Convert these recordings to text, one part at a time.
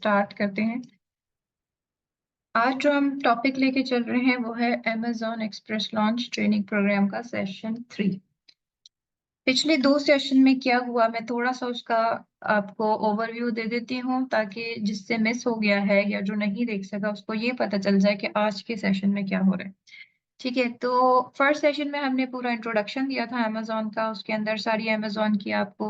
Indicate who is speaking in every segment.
Speaker 1: Start करते हैं। आज जो हम टॉपिक लेके चल रहे हैं वो है Amazon express launch training program का सेशन 3। पिछले 2 सेशन में क्या हुआ, मैं थोड़ा सा उसका आपको ओवरव्यू दे देती हूँ ताकि जिससे मिस हो गया है या जो नहीं देख सका उसको ये पता चल जाए कि आज के सेशन में क्या हो रहा है। ठीक है, तो फर्स्ट सेशन में हमने पूरा इंट्रोडक्शन दिया था अमेजोन का। उसके अंदर सारी अमेजोन की आपको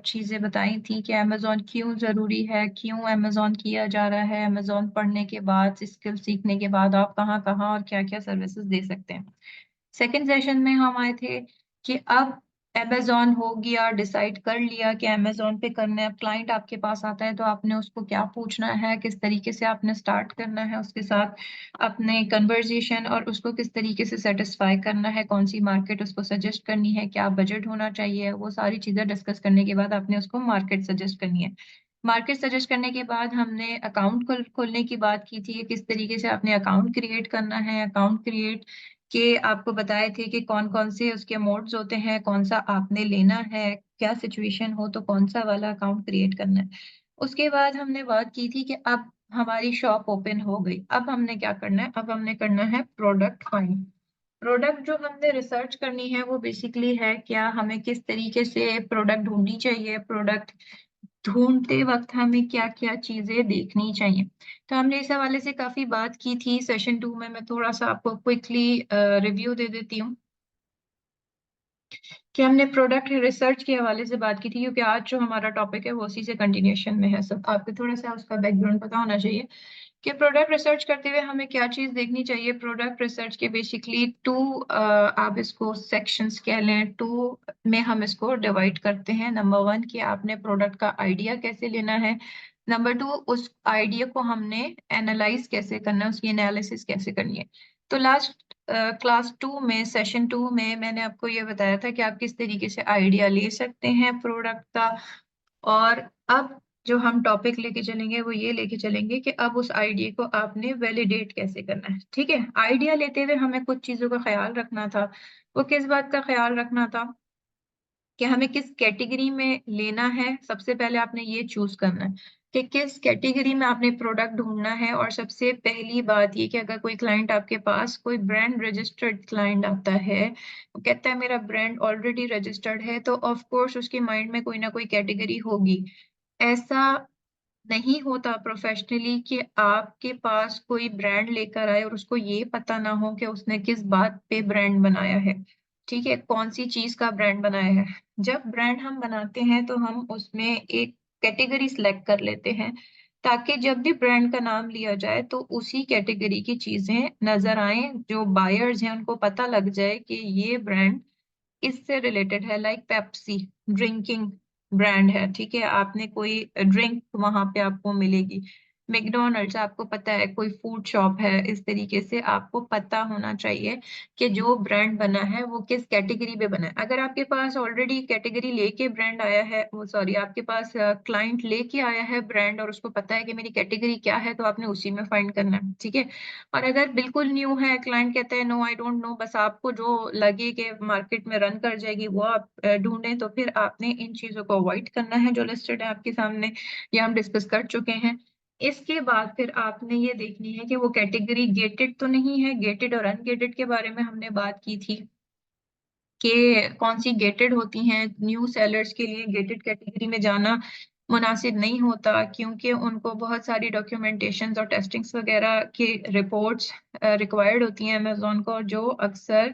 Speaker 1: चीजें बताई थी कि अमेजोन क्यों जरूरी है, क्यों अमेजोन किया जा रहा है। अमेजोन पढ़ने के बाद, स्किल सीखने के बाद आप कहाँ कहाँ और क्या क्या सर्विसेज दे सकते हैं। सेकेंड सेशन में हम आए थे कि अब अमेजोन हो गया, डिसाइड कर लिया कि अमेजोन पे करना है। अब क्लाइंट आपके पास आता है तो आपने उसको क्या पूछना है, किस तरीके से आपने स्टार्ट करना है उसके साथ अपने कन्वर्जेशन, और उसको किस तरीके से सेटिस्फाई करना है, कौन सी मार्केट उसको सजेस्ट करनी है, क्या बजट होना चाहिए। वो सारी चीजें डिस्कस करने के बाद आपने उसको मार्केट सजेस्ट करनी है। मार्केट सजेस्ट करने के बाद हमने अकाउंट खोलने की बात की थी, किस तरीके से आपने अकाउंट क्रिएट करना है। अकाउंट क्रिएट के आपको बताए थे कि कौन कौन से उसके मोड्स होते हैं, कौन सा आपने लेना है, क्या सिचुएशन हो तो कौन सा वाला अकाउंट क्रिएट करना है। उसके बाद हमने बात की थी कि अब हमारी शॉप ओपन हो गई, अब हमने क्या करना है, अब हमने करना है प्रोडक्ट फाइंड। प्रोडक्ट जो हमने रिसर्च करनी है वो बेसिकली है क्या, हमें किस तरीके से प्रोडक्ट ढूंढनी चाहिए, प्रोडक्ट ढूंढते वक्त हमें क्या क्या चीजें देखनी चाहिए। तो हमने इस हवाले से काफी बात की थी सेशन 2 में। मैं थोड़ा सा आपको क्विकली रिव्यू दे देती हूँ कि हमने प्रोडक्ट रिसर्च के हवाले से बात की थी, क्योंकि आज जो हमारा टॉपिक है वो उसी से कंटिन्यूशन में है। सब आपको थोड़ा सा उसका बैकग्राउंड पता होना चाहिए कि प्रोडक्ट रिसर्च करते हुए हमें क्या चीज देखनी चाहिए। प्रोडक्ट रिसर्च के बेसिकली टू, आप इसको सेक्शंस कह लें, टू में हम इसको डिवाइड करते हैं। नंबर 1 कि आपने प्रोडक्ट का आइडिया कैसे लेना है। नंबर 2, उस आइडिया को हमने एनालाइज कैसे करना है, उसकी एनालिसिस कैसे करनी है। तो लास्ट क्लास 2 में, सेशन 2 में मैंने आपको ये बताया था कि आप किस तरीके से आइडिया ले सकते हैं प्रोडक्ट का। और अब जो हम टॉपिक लेके चलेंगे वो ये लेके चलेंगे कि अब उस आइडिया को आपने वैलिडेट कैसे करना है। ठीक है, आइडिया लेते हुए हमें कुछ चीजों का ख्याल रखना था। वो किस बात का ख्याल रखना था कि हमें किस कैटेगरी में लेना है। सबसे पहले आपने ये चूज करना है कि किस कैटेगरी में आपने प्रोडक्ट ढूंढना है। और सबसे पहली बात ये कि अगर कोई क्लाइंट आपके पास, कोई ब्रांड रजिस्टर्ड क्लाइंट आता है, वो कहता है मेरा ब्रांड ऑलरेडी रजिस्टर्ड है, तो ऑफ कोर्स उसके माइंड में कोई ना कोई कैटेगरी होगी। ऐसा नहीं होता प्रोफेशनली कि आपके पास कोई ब्रांड लेकर आए और उसको ये पता ना हो कि उसने किस बात पे ब्रांड बनाया है। ठीक है, कौन सी चीज का ब्रांड बनाया है। जब ब्रांड हम बनाते हैं तो हम उसमें एक कैटेगरी सिलेक्ट कर लेते हैं, ताकि जब भी ब्रांड का नाम लिया जाए तो उसी कैटेगरी की चीजें नजर आए। जो बायर्स हैं उनको पता लग जाए कि ये ब्रांड इससे रिलेटेड है। लाइक पेप्सी ड्रिंकिंग ब्रांड है, ठीक है, आपने कोई ड्रिंक वहां पे आपको मिलेगी। मैकडोनल्ड्स आपको पता है कोई फूड शॉप है। इस तरीके से आपको पता होना चाहिए कि जो ब्रांड बना है वो किस कैटेगरी पे बना है। अगर आपके पास ऑलरेडी कैटेगरी लेके ब्रांड आया है, वो सॉरी, आपके पास क्लाइंट लेके आया है ब्रांड और उसको पता है कि मेरी कैटेगरी क्या है, तो आपने उसी में फाइंड करना है। ठीक है, और अगर बिल्कुल न्यू है, क्लाइंट कहता है नो आई डोंट नो, बस आपको जो लगे कि मार्केट में रन कर जाएगी वो आप ढूंढें, तो फिर आपने इन चीजों को अवॉइड करना है जो लिस्टेड है आपके सामने, या हम डिस्कस कर चुके हैं। इसके बाद फिर आपने ये देखनी है कि वो कैटेगरी गेटेड तो नहीं है। गेटेड और अनगेटेड के बारे में हमने बात की थी कि कौन सी गेटेड होती हैं। न्यू सेलर्स के लिए गेटेड कैटेगरी में जाना मुनासिब नहीं होता, क्योंकि उनको बहुत सारी डॉक्यूमेंटेशंस और टेस्टिंग्स वगैरह की रिपोर्ट्स रिक्वायर्ड होती हैं अमेजोन को, जो अक्सर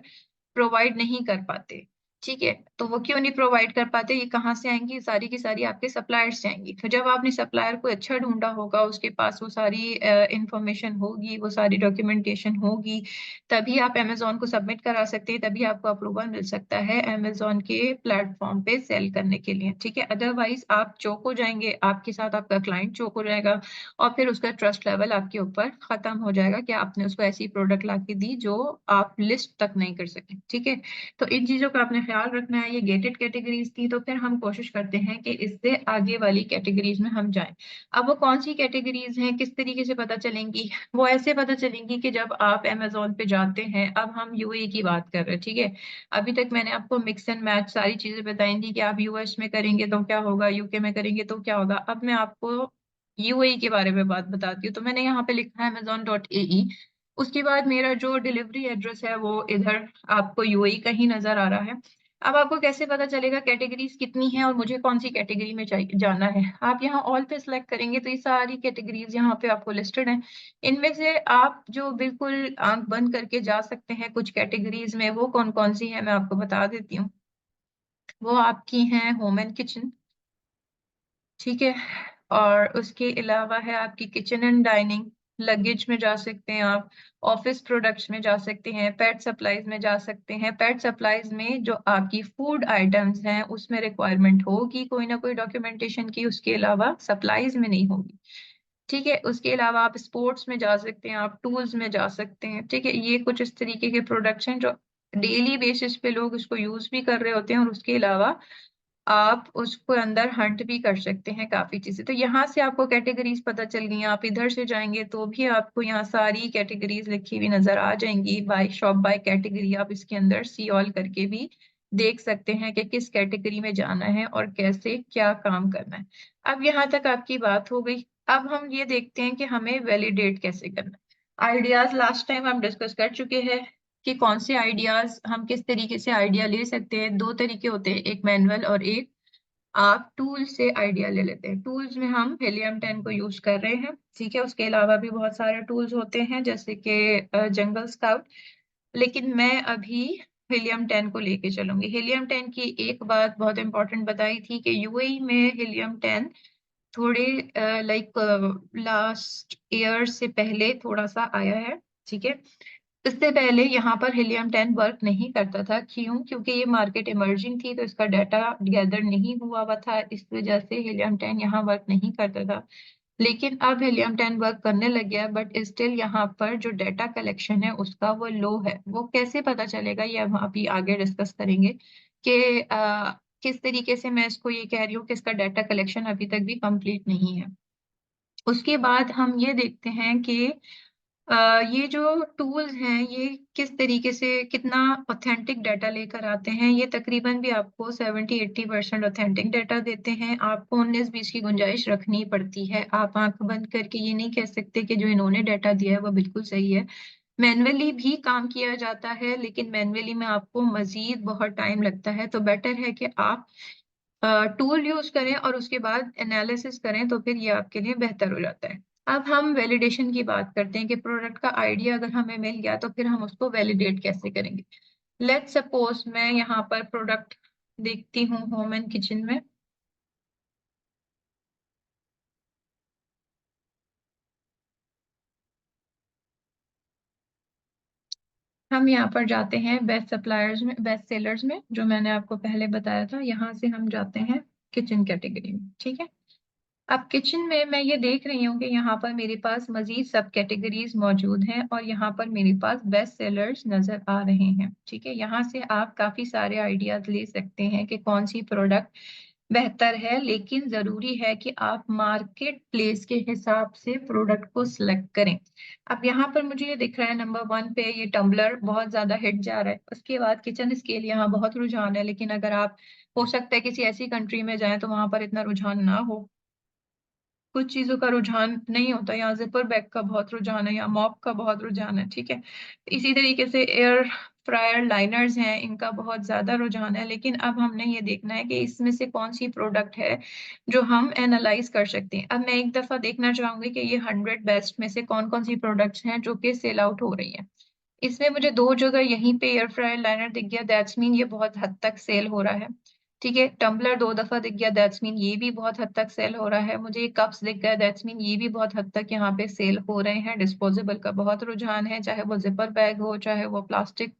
Speaker 1: प्रोवाइड नहीं कर पाते। ठीक है, तो वो क्यों नहीं प्रोवाइड कर पाते, ये कहाँ से आएंगी, सारी की सारी आपके सप्लायर से आएंगी। तो जब आपने सप्लायर को अच्छा ढूंढा होगा, उसके पास वो सारी इंफॉर्मेशन होगी, वो सारी डॉक्यूमेंटेशन होगी, तभी आप अमेजोन को सबमिट करा सकते हैं, तभी आपको अप्रूवल मिल सकता है अमेजोन के प्लेटफॉर्म पे सेल करने के लिए। ठीक है, अदरवाइज आप चौक हो जाएंगे, आपके साथ आपका क्लाइंट चौक हो जाएगा, और फिर उसका ट्रस्ट लेवल आपके ऊपर खत्म हो जाएगा कि आपने उसको ऐसी प्रोडक्ट ला के दी जो आप लिस्ट तक नहीं कर सके। ठीक है, तो इन चीजों का आपने ख्याल रखना है। ये गेटेड कैटेगरीज थी, तो फिर हम कोशिश करते हैं कि इससे आगे वाली कैटेगरीज में हम जाएं। अब वो कौन सी कैटेगरीज हैं, किस तरीके से पता चलेंगी, वो ऐसे पता चलेंगी कि जब आप अमेजोन पे जाते हैं। अब हम यूएई की बात कर रहे हैं, ठीक है। अभी तक मैंने आपको मिक्स एंड मैच सारी चीजें बताई थी कि आप यूएस में करेंगे तो क्या होगा, यूके में करेंगे तो क्या होगा। अब मैं आपको यूएई के बारे में बात बताती हूँ, तो मैंने यहाँ पे लिखा है amazon.ae। उसके बाद मेरा जो डिलीवरी एड्रेस है वो इधर आपको यूएई का ही नजर आ रहा है। अब आपको कैसे पता चलेगा कैटेगरीज कितनी है और मुझे कौन सी कैटेगरी में चाहिए जाना है? आप यहाँ ऑल पे सिलेक्ट करेंगे तो ये सारी कैटेगरीज यहाँ पे आपको लिस्टेड हैं। इनमें से आप जो बिल्कुल आंख बंद करके जा सकते हैं कुछ कैटेगरीज में, वो कौन कौन सी है मैं आपको बता देती हूँ। वो आपकी हैं होम एंड किचन, ठीक है। और उसके अलावा है आपकी किचन एंड डाइनिंग, लगेज में जा सकते हैं आप, ऑफिस प्रोडक्ट्स में जा सकते हैं, पेट सप्लाईज में जा सकते हैं। पेट सप्लाईज में जो आपकी फूड आइटम्स हैं उसमें रिक्वायरमेंट होगी कोई ना कोई डॉक्यूमेंटेशन की, उसके अलावा सप्लाईज में नहीं होगी, ठीक है। उसके अलावा आप स्पोर्ट्स में जा सकते हैं, आप टूल्स में जा सकते हैं, ठीक है। ये कुछ इस तरीके के प्रोडक्ट्स हैं जो डेली बेसिस पे लोग उसको यूज भी कर रहे होते हैं, और उसके अलावा आप उसको अंदर हंट भी कर सकते हैं काफी चीजें। तो यहाँ से आपको कैटेगरीज पता चल गई। आप इधर से जाएंगे तो भी आपको यहाँ सारी कैटेगरीज लिखी हुई नजर आ जाएंगी। बाय शॉप बाय कैटेगरी आप इसके अंदर सी ऑल करके भी देख सकते हैं कि किस कैटेगरी में जाना है और कैसे क्या काम करना है। अब यहाँ तक आपकी बात हो गई। अब हम ये देखते हैं कि हमें वैलिडेट कैसे करना है। आइडियाज लास्ट टाइम हम डिस्कस कर चुके हैं कि कौन से आइडियाज, हम किस तरीके से आइडिया ले सकते हैं। दो तरीके होते हैं, एक मैनुअल और एक आप टूल से आइडिया ले लेते हैं। टूल्स में हम हेलियम 10 को यूज कर रहे हैं, ठीक है। उसके अलावा भी बहुत सारे टूल्स होते हैं जैसे कि जंगल स्काउट, लेकिन मैं अभी हेलियम 10 को लेके चलूंगी। हेलियम 10 की एक बात बहुत इंपॉर्टेंट बताई थी कि यूएई में हेलियम 10 थोड़े लाइक लास्ट ईयर से पहले थोड़ा सा आया है, ठीक है। इससे पहले यहाँ पर हीलियम 10 वर्क नहीं करता था। क्यों? क्योंकि ये मार्केट इमर्जिंग थी तो इसका डाटा गैदर नहीं हुआ हुआ था, इस वजह से हीलियम 10 यहाँ वर्क नहीं करता था। लेकिन अब हीलियम 10 वर्क करने लग गया, बट स्टिल यहाँ पर जो डाटा कलेक्शन है उसका वो लो है। वो कैसे पता चलेगा ये हम अभी आगे डिस्कस करेंगे कि किस तरीके से मैं इसको ये कह रही हूँ कि इसका डाटा कलेक्शन अभी तक भी कंप्लीट नहीं है। उसके बाद हम ये देखते हैं कि ये जो टूल्स हैं ये किस तरीके से कितना ऑथेंटिक डाटा लेकर आते हैं। ये तकरीबन भी आपको 70-80% ऑथेंटिक डाटा देते हैं। आपको 19-20 की गुंजाइश रखनी पड़ती है। आप आंख बंद करके ये नहीं कह सकते कि जो इन्होंने डाटा दिया है वो बिल्कुल सही है। मैनुअली भी काम किया जाता है, लेकिन मैनुअली में आपको मजीद बहुत टाइम लगता है। तो बेटर है कि आप टूल यूज करें और उसके बाद एनालिसिस करें, तो फिर ये आपके लिए बेहतर हो जाता है। अब हम वैलिडेशन की बात करते हैं कि प्रोडक्ट का आइडिया अगर हमें मिल गया तो फिर हम उसको वैलिडेट कैसे करेंगे। लेट्स सपोज मैं यहाँ पर प्रोडक्ट देखती हूँ होम एंड किचन में। हम यहाँ पर जाते हैं बेस्ट सप्लायर्स में, बेस्ट सेलर्स में, जो मैंने आपको पहले बताया था। यहाँ से हम जाते हैं किचन कैटेगरी में, ठीक है। अब किचन में मैं ये देख रही हूँ कि यहाँ पर मेरे पास मजीद सब कैटेगरीज मौजूद हैं और यहाँ पर मेरे पास बेस्ट सेलर्स नजर आ रहे हैं, ठीक है। यहाँ से आप काफी सारे आइडियाज ले सकते हैं कि कौन सी प्रोडक्ट बेहतर है, लेकिन जरूरी है कि आप मार्केट प्लेस के हिसाब से प्रोडक्ट को सिलेक्ट करें। अब यहाँ पर मुझे ये दिख रहा है नंबर 1 पे ये टम्बलर बहुत ज्यादा हिट जा रहा है। उसके बाद किचन स्केल यहाँ बहुत रुझान है, लेकिन अगर आप हो सकता है किसी ऐसी कंट्री में जाएं तो वहां पर इतना रुझान ना हो। कुछ चीजों का रुझान नहीं होता, यहाँ जिपर बैग का बहुत रुझान है, या मॉप का बहुत रुझान है, ठीक है। इसी तरीके से एयर फ्रायर लाइनर्स हैं, इनका बहुत ज्यादा रुझान है। लेकिन अब हमने ये देखना है कि इसमें से कौन सी प्रोडक्ट है जो हम एनालाइज कर सकते हैं। अब मैं एक दफा देखना चाहूंगी कि ये 100 बेस्ट में से कौन कौन सी प्रोडक्ट्स हैं जो कि सेल आउट हो रही हैं। इसमें मुझे दो जगह यहीं पे एयर फ्रायर लाइनर दिख गया, दैट्स मीन ये बहुत हद तक सेल हो रहा है, ठीक है। टम्बलर दो दफा दिख गया, दैट्स मीन ये भी बहुत हद तक सेल हो रहा है। मुझे ये कप्स दिख गया, दैट्स मीन ये भी बहुत हद तक यहाँ पे सेल हो रहे हैं। डिस्पोजेबल का बहुत रुझान है, चाहे वो जिपर बैग हो, चाहे वो प्लास्टिक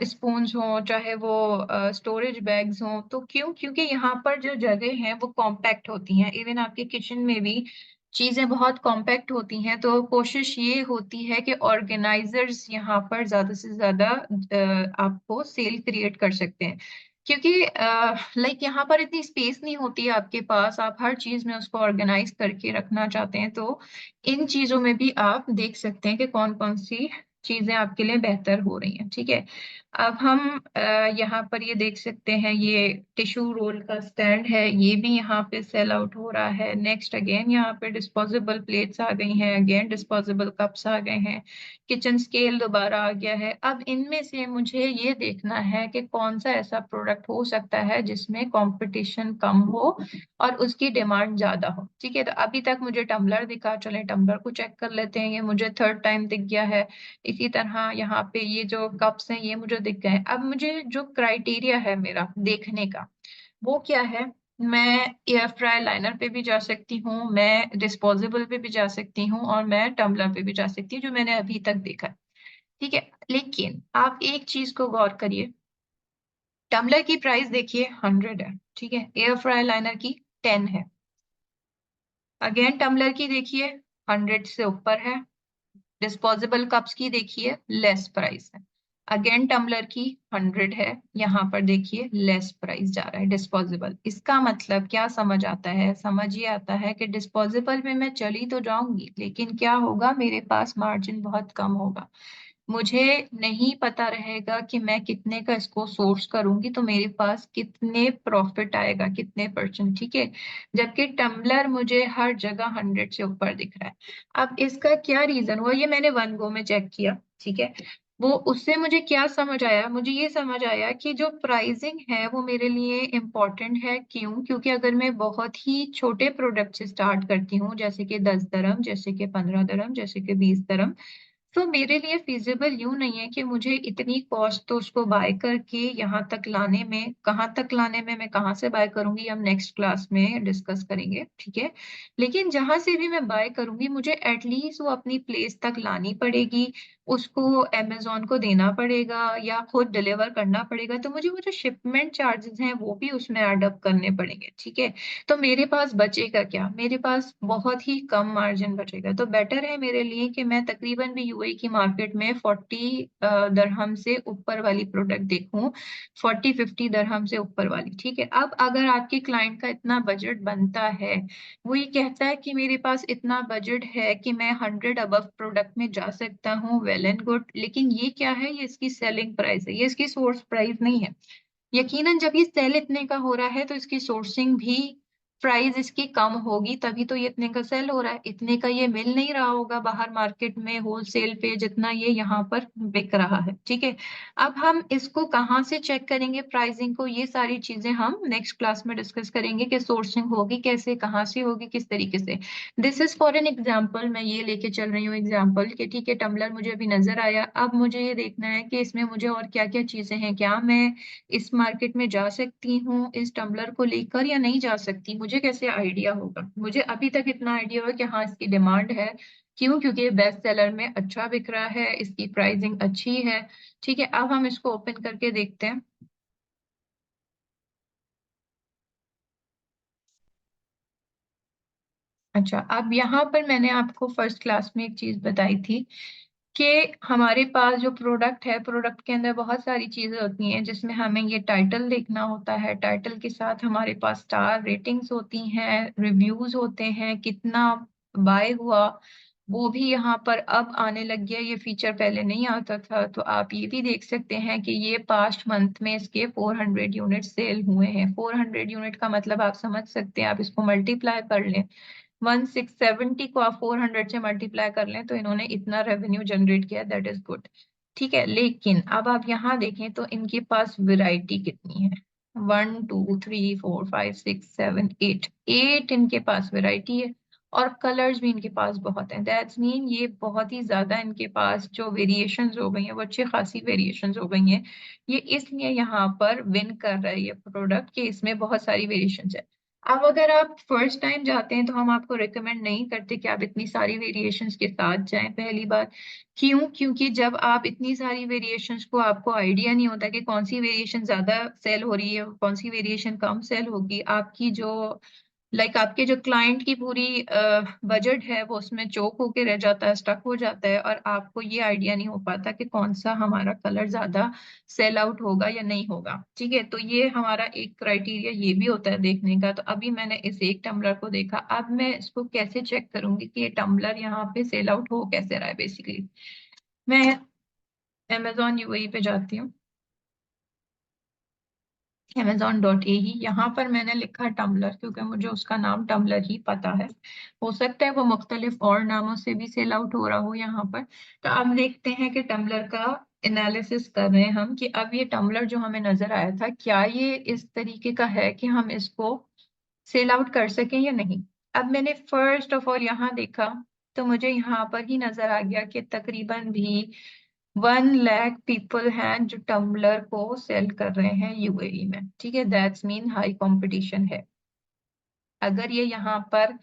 Speaker 1: स्पून्स हो, चाहे वो स्टोरेज बैग्स हो। तो क्यों? क्योंकि यहाँ पर जो जगह है वो कॉम्पैक्ट होती हैं। इवन आपके किचन में भी चीजें बहुत कॉम्पैक्ट होती हैं, तो कोशिश ये होती है कि ऑर्गेनाइजर्स यहाँ पर ज्यादा से ज्यादा आपको सेल क्रिएट कर सकते हैं। क्योंकि लाइक यहाँ पर इतनी स्पेस नहीं होती है आपके पास, आप हर चीज में उसको ऑर्गेनाइज करके रखना चाहते हैं। तो इन चीजों में भी आप देख सकते हैं कि कौन कौन सी चीजें आपके लिए बेहतर हो रही हैं। ठीक है, अब हम यहाँ पर ये देख सकते हैं, ये टिश्यू रोल का स्टैंड है, ये भी यहाँ पे सेल आउट हो रहा है। नेक्स्ट अगेन यहाँ पे डिस्पोजेबल प्लेट्स आ गई हैं, अगेन डिस्पोजेबल कप्स आ गए हैं, किचन स्केल दोबारा आ गया है। अब इनमें से मुझे ये देखना है कि कौन सा ऐसा प्रोडक्ट हो सकता है जिसमें कंपटीशन कम हो और उसकी डिमांड ज्यादा हो। ठीक है, तो अभी तक मुझे टम्बलर दिखा, चले टम्बलर को चेक कर लेते हैं, ये मुझे थर्ड टाइम दिख गया है। इसी तरह यहाँ पे ये जो कप्स हैं ये मुझे दिख गए। अब मुझे जो क्राइटेरिया है मेरा देखने का वो क्या है, मैं एयर फ्राई लाइनर पे भी जा सकती हूँ, मैं डिस्पोजेबल पे भी जा सकती हूँ, और मैं टम्बलर पे भी जा सकती हूँ जो मैंने अभी तक देखा है। ठीक है, लेकिन आप एक चीज को गौर करिए, टम्बलर की प्राइस देखिए 100 है, ठीक है, एयर फ्राई लाइनर की 10 है। अगेन टम्बलर की देखिए 100 से ऊपर है, डिस्पोजेबल कप्स की देखिए लेस प्राइस है। अगेन टम्बलर की 100 है, यहाँ पर देखिए लेस प्राइस जा रहा है डिस्पोजेबल। इसका मतलब क्या समझ आता है, समझ ये आता है कि डिस्पोजेबल में मैं चली तो जाऊंगी, लेकिन क्या होगा, मेरे पास मार्जिन बहुत कम होगा। मुझे नहीं पता रहेगा कि मैं कितने का इसको सोर्स करूंगी तो मेरे पास कितने प्रॉफिट आएगा, कितने परसेंट। ठीक है, जबकि टम्बलर मुझे हर जगह 100 से ऊपर दिख रहा है। अब इसका क्या रीजन हुआ, ये मैंने वन गो में चेक किया। ठीक है, वो उससे मुझे क्या समझ आया, मुझे ये समझ आया कि जो प्राइसिंग है वो मेरे लिए इम्पोर्टेंट है। क्यों? क्योंकि अगर मैं बहुत ही छोटे प्रोडक्ट से स्टार्ट करती हूँ, जैसे कि 10 दरम, जैसे कि 15 दरम, जैसे कि 20 दरम, तो मेरे लिए फिजिबल यूं नहीं है कि मुझे इतनी कॉस्ट तो उसको बाय करके यहाँ तक लाने में, कहाँ तक लाने में, मैं कहाँ से बाय करूंगी हम नेक्स्ट क्लास में डिस्कस करेंगे। ठीक है, लेकिन जहां से भी मैं बाय करूंगी मुझे एटलीस्ट वो अपनी प्लेस तक लानी पड़ेगी, उसको अमेजोन को देना पड़ेगा या खुद डिलीवर करना पड़ेगा, तो मुझे वो जो शिपमेंट चार्जेस हैं वो भी उसमें एड अप करने पड़ेंगे। ठीक है, तो मेरे पास बचेगा क्या, मेरे पास बहुत ही कम मार्जिन बचेगा। तो बेटर है मेरे लिए कि मैं तकरीबन भी यूएई की मार्केट में 40 दरहम से ऊपर वाली प्रोडक्ट देखूं, 40-50 दरहम से ऊपर वाली। ठीक है, अब अगर आपके क्लाइंट का इतना बजट बनता है, वो ये कहता है कि मेरे पास इतना बजट है कि मैं 100 अबव प्रोडक्ट में जा सकता हूँ, वेल एंड गुड, लेकिन ये क्या है, ये इसकी सेलिंग प्राइस है, ये इसकी सोर्स प्राइस नहीं है। यकीनन जब ये सेल इतने का हो रहा है तो इसकी सोर्सिंग भी प्राइस इसकी कम होगी, तभी तो ये इतने का सेल हो रहा है। इतने का ये मिल नहीं रहा होगा बाहर मार्केट में होलसेल पे जितना ये यहाँ पर बिक रहा है। ठीक है, अब हम इसको कहाँ से चेक करेंगे प्राइसिंग को, ये सारी चीजें हम नेक्स्ट क्लास में डिस्कस करेंगे कि सोर्सिंग होगी कैसे, कहाँ से होगी, किस तरीके से। This is for an example, मैं ये लेके चल रही हूँ एग्जाम्पल कि ठीक है, टम्बलर मुझे अभी नजर आया, अब मुझे ये देखना है कि इसमें मुझे और क्या क्या चीजें हैं, क्या मैं इस मार्केट में जा सकती हूँ इस टम्बलर को लेकर या नहीं जा सकती, मुझे कैसे आइडिया होगा। मुझे अभी तक इतना आइडिया हुआ कि हाँ इसकी डिमांड है। क्यों? क्योंकि ये बेस्ट सेलर में अच्छा बिक रहा है, इसकी प्राइसिंग अच्छी है। ठीक है, अब हम इसको ओपन करके देखते हैं। अच्छा, अब यहाँ पर मैंने आपको फर्स्ट क्लास में एक चीज बताई थी कि हमारे पास जो प्रोडक्ट है, प्रोडक्ट के अंदर बहुत सारी चीजें होती हैं जिसमें हमें ये टाइटल देखना होता है, टाइटल के साथ हमारे पास स्टार रेटिंग्स होती हैं, रिव्यूज होते हैं, कितना बाय हुआ, वो भी यहाँ पर अब आने लग गया, ये फीचर पहले नहीं आता था। तो आप ये भी देख सकते हैं कि ये पास्ट मंथ में इसके 400 यूनिट सेल हुए हैं। 400 यूनिट का मतलब आप समझ सकते हैं, आप इसको मल्टीप्लाई कर लें, 1670 को आप 400 से मल्टीप्लाई कर लें तो इन्होंने इतना रेवेन्यू जनरेट किया, दैट इज गुड। ठीक है, लेकिन अब आप यहाँ देखें तो इनके पास वैरायटी कितनी है, 1 2 3 4 5 6 7 8, 8 इनके पास वैरायटी है, और कलर्स भी इनके पास बहुत हैं। दैट्स मीन ये बहुत ही ज्यादा इनके पास जो वेरिएशंस हो गई हैं वो अच्छी खासी वेरिएशंस हो गई हैं। ये इसलिए यहाँ पर विन कर रहा है ये प्रोडक्ट कि इसमें बहुत सारी वेरिएशंस है। अब अगर आप फर्स्ट टाइम जाते हैं तो हम आपको रिकमेंड नहीं करते कि आप इतनी सारी वेरिएशंस के साथ जाएं, पहली बात। क्यों? क्योंकि जब आप इतनी सारी वेरिएशंस को, आपको आइडिया नहीं होता कि कौन सी वेरिएशन ज्यादा सेल हो रही है, कौन सी वेरिएशन कम सेल होगी। आपकी जो आपके जो क्लाइंट की पूरी बजट है वो उसमें चोक होके रह जाता है, स्टक हो जाता है, और आपको ये आइडिया नहीं हो पाता कि कौन सा हमारा कलर ज्यादा सेल आउट होगा या नहीं होगा। ठीक है, तो ये हमारा एक क्राइटेरिया ये भी होता है देखने का। तो अभी मैंने इस एक टम्बलर को देखा, अब मैं इसको कैसे चेक करूंगी कि ये टम्बलर यहाँ पे सेल आउट हो कैसे रहा है। बेसिकली मैं Amazon UAE पे जाती हूँ, Amazon.ae, यहाँ पर मैंने लिखा टम्बलर, क्योंकि मुझे उसका नाम टम्बलर ही पता है। हो सकता है वो मुख्तलिफ और नामों से भी सेल आउट हो रहा हो यहाँ पर। तो अब देखते हैं कि टम्बलर का एनालिसिस कर रहे हैं हम, कि अब ये टम्बलर जो हमें नजर आया था, क्या ये इस तरीके का है कि हम इसको सेल आउट कर सकें या नहीं। अब मैंने फर्स्ट ऑफ ऑल यहाँ देखा, तो मुझे यहाँ पर ही नजर आ गया कि तकरीबन भी 1 लाख पीपल हैं जो टम्बलर को सेल कर रहे हैं यूएई में। ठीक है, दैट्स मीन हाई कंपटीशन है। अगर ये यहाँ पर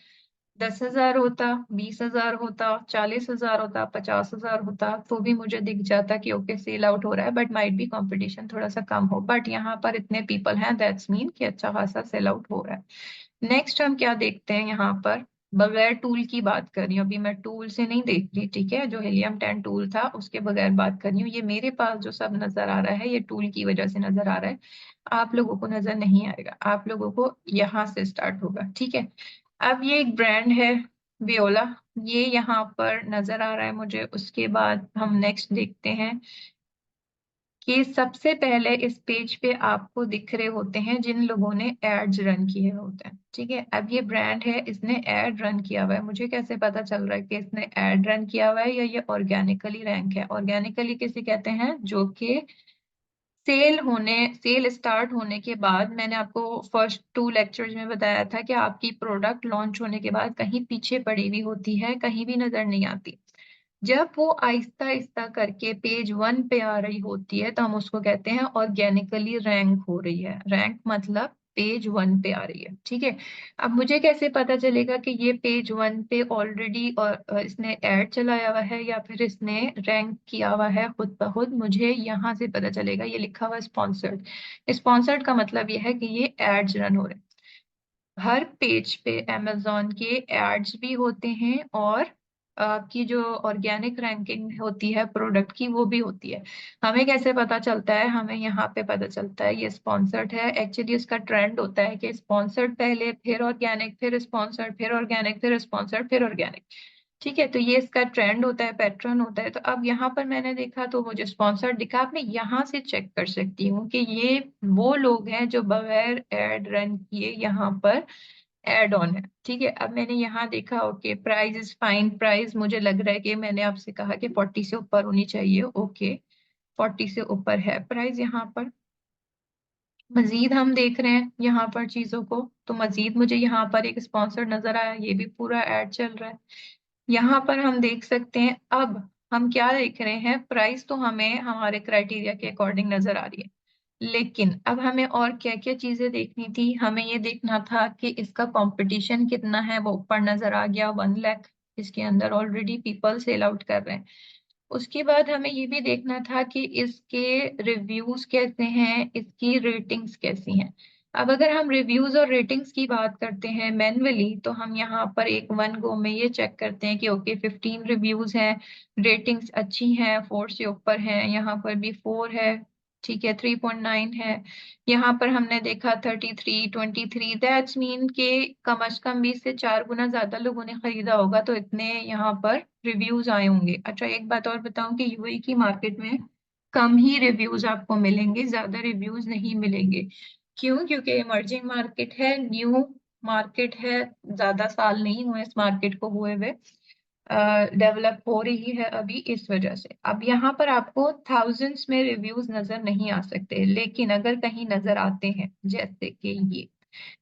Speaker 1: 10,000 होता, 20,000 होता, 40,000 होता, 50,000 होता, तो भी मुझे दिख जाता कि ओके सेल आउट हो रहा है, बट माइट बी कंपटीशन थोड़ा सा कम हो। बट यहाँ पर इतने पीपल हैं, दैट्स मीन कि अच्छा खासा सेल आउट हो रहा है। नेक्स्ट हम क्या देखते हैं यहाँ पर, बगैर टूल की बात कर रही हूँ, अभी मैं टूल से नहीं देख रही, ठीक है, जो हीलियम 10 टूल था उसके बगैर बात कर रही हूँ। ये मेरे पास जो सब नजर आ रहा है ये टूल की वजह से नजर आ रहा है, आप लोगों को नजर नहीं आएगा, आप लोगों को यहाँ से स्टार्ट होगा। ठीक है, अब ये एक ब्रांड है वियोला, ये यहाँ पर नजर आ रहा है मुझे। उसके बाद हम नेक्स्ट देखते हैं कि सबसे पहले इस पेज पे आपको दिख रहे होते हैं जिन लोगों ने एड्स रन किए होते हैं। ठीक है, अब ये ब्रांड है, इसने एड रन किया हुआ है। मुझे कैसे पता चल रहा है कि इसने एड रन किया हुआ है या ये ऑर्गेनिकली रैंक है। ऑर्गेनिकली किसे कहते हैं, जो कि सेल स्टार्ट होने के बाद, मैंने आपको फर्स्ट 2 लेक्चर्स में बताया था कि आपकी प्रोडक्ट लॉन्च होने के बाद कहीं पीछे पड़ी हुई होती है, कहीं भी नजर नहीं आती। जब वो आहिस्ता आहिस्ता करके पेज 1 पे आ रही होती है तो हम उसको कहते हैं ऑर्गेनिकली रैंक हो रही है। रैंक मतलब पेज 1 पे आ रही है। ठीक है, अब मुझे कैसे पता चलेगा कि ये पेज 1 पे ऑलरेडी और इसने ऐड चलाया हुआ है या फिर इसने रैंक किया हुआ है खुद ब खुद। मुझे यहाँ से पता चलेगा, ये लिखा हुआ स्पॉन्सर्ड। स्पॉन्सर्ड का मतलब ये है कि ये एड्स रन हो रहे हैं। हर पेज पे अमेजोन के एड्स भी होते हैं और आपकी जो ऑर्गेनिक रैंकिंग होती है प्रोडक्ट की वो भी होती है। हमें कैसे पता चलता है, हमें यहाँ पे पता चलता है ये स्पॉन्सर्ड है। एक्चुअली उसका ट्रेंड होता है कि स्पॉन्सर्ड पहले, फिर ऑर्गेनिक, फिर स्पॉन्सर्ड, फिर ऑर्गेनिक, फिर स्पॉन्सर्ड, फिर ऑर्गेनिक। ठीक है, तो ये इसका ट्रेंड होता है, पैटर्न होता है। तो अब यहाँ पर मैंने देखा तो मुझे स्पॉन्सर्ड दिखा। अब मैं यहाँ से चेक कर सकती हूँ कि ये वो लोग हैं जो बगैर एड रन किए यहाँ पर एड ऑन है। ठीक है, अब मैंने यहाँ देखा okay price is fine, price मुझे लग रहा है कि मैंने आपसे कहा कि 40 से ऊपर होनी चाहिए। ओके, 40 से ऊपर है प्राइस यहाँ पर। मजीद हम देख रहे हैं यहाँ पर चीजों को, तो मजीद मुझे यहाँ पर एक स्पॉन्सर नजर आया, ये भी पूरा ऐड चल रहा है। यहाँ पर हम देख सकते हैं। अब हम क्या देख रहे हैं, प्राइस तो हमें हमारे क्राइटेरिया के अकॉर्डिंग नजर आ रही है, लेकिन अब हमें और क्या क्या चीजें देखनी थी। हमें ये देखना था कि इसका कंपटीशन कितना है, वो ऊपर नजर आ गया 1 लाख, इसके अंदर ऑलरेडी पीपल सेल आउट कर रहे हैं। उसके बाद हमें ये भी देखना था कि इसके रिव्यूज कैसे हैं, इसकी रेटिंग्स कैसी हैं। अब अगर हम रिव्यूज और रेटिंग्स की बात करते हैं मैन्युअली, तो हम यहाँ पर एक वन गो में ये चेक करते हैं कि ओके 15 रिव्यूज हैं, रेटिंग्स अच्छी हैं, 4 से ऊपर हैं, यहाँ पर भी 4 है। ठीक है, 3.9 है। यहाँ पर हमने देखा 33, 23, दैट्स मीन के कम अज कम 20 से 4 गुना ज्यादा लोगों ने खरीदा होगा, तो इतने यहाँ पर रिव्यूज आए होंगे। अच्छा, एक बात और बताऊं कि यूएई की मार्केट में कम ही रिव्यूज आपको मिलेंगे, ज्यादा रिव्यूज नहीं मिलेंगे। क्यों? क्योंकि इमर्जिंग मार्केट है, न्यू मार्केट है, ज्यादा साल नहीं हुए इस मार्केट को हुए हुए, डेवलप हो रही है अभी, इस वजह से। अब यहाँ पर आपको थाउजेंड्स में रिव्यूज नजर नहीं आ सकते, लेकिन अगर कहीं नजर आते हैं जैसे कि ये,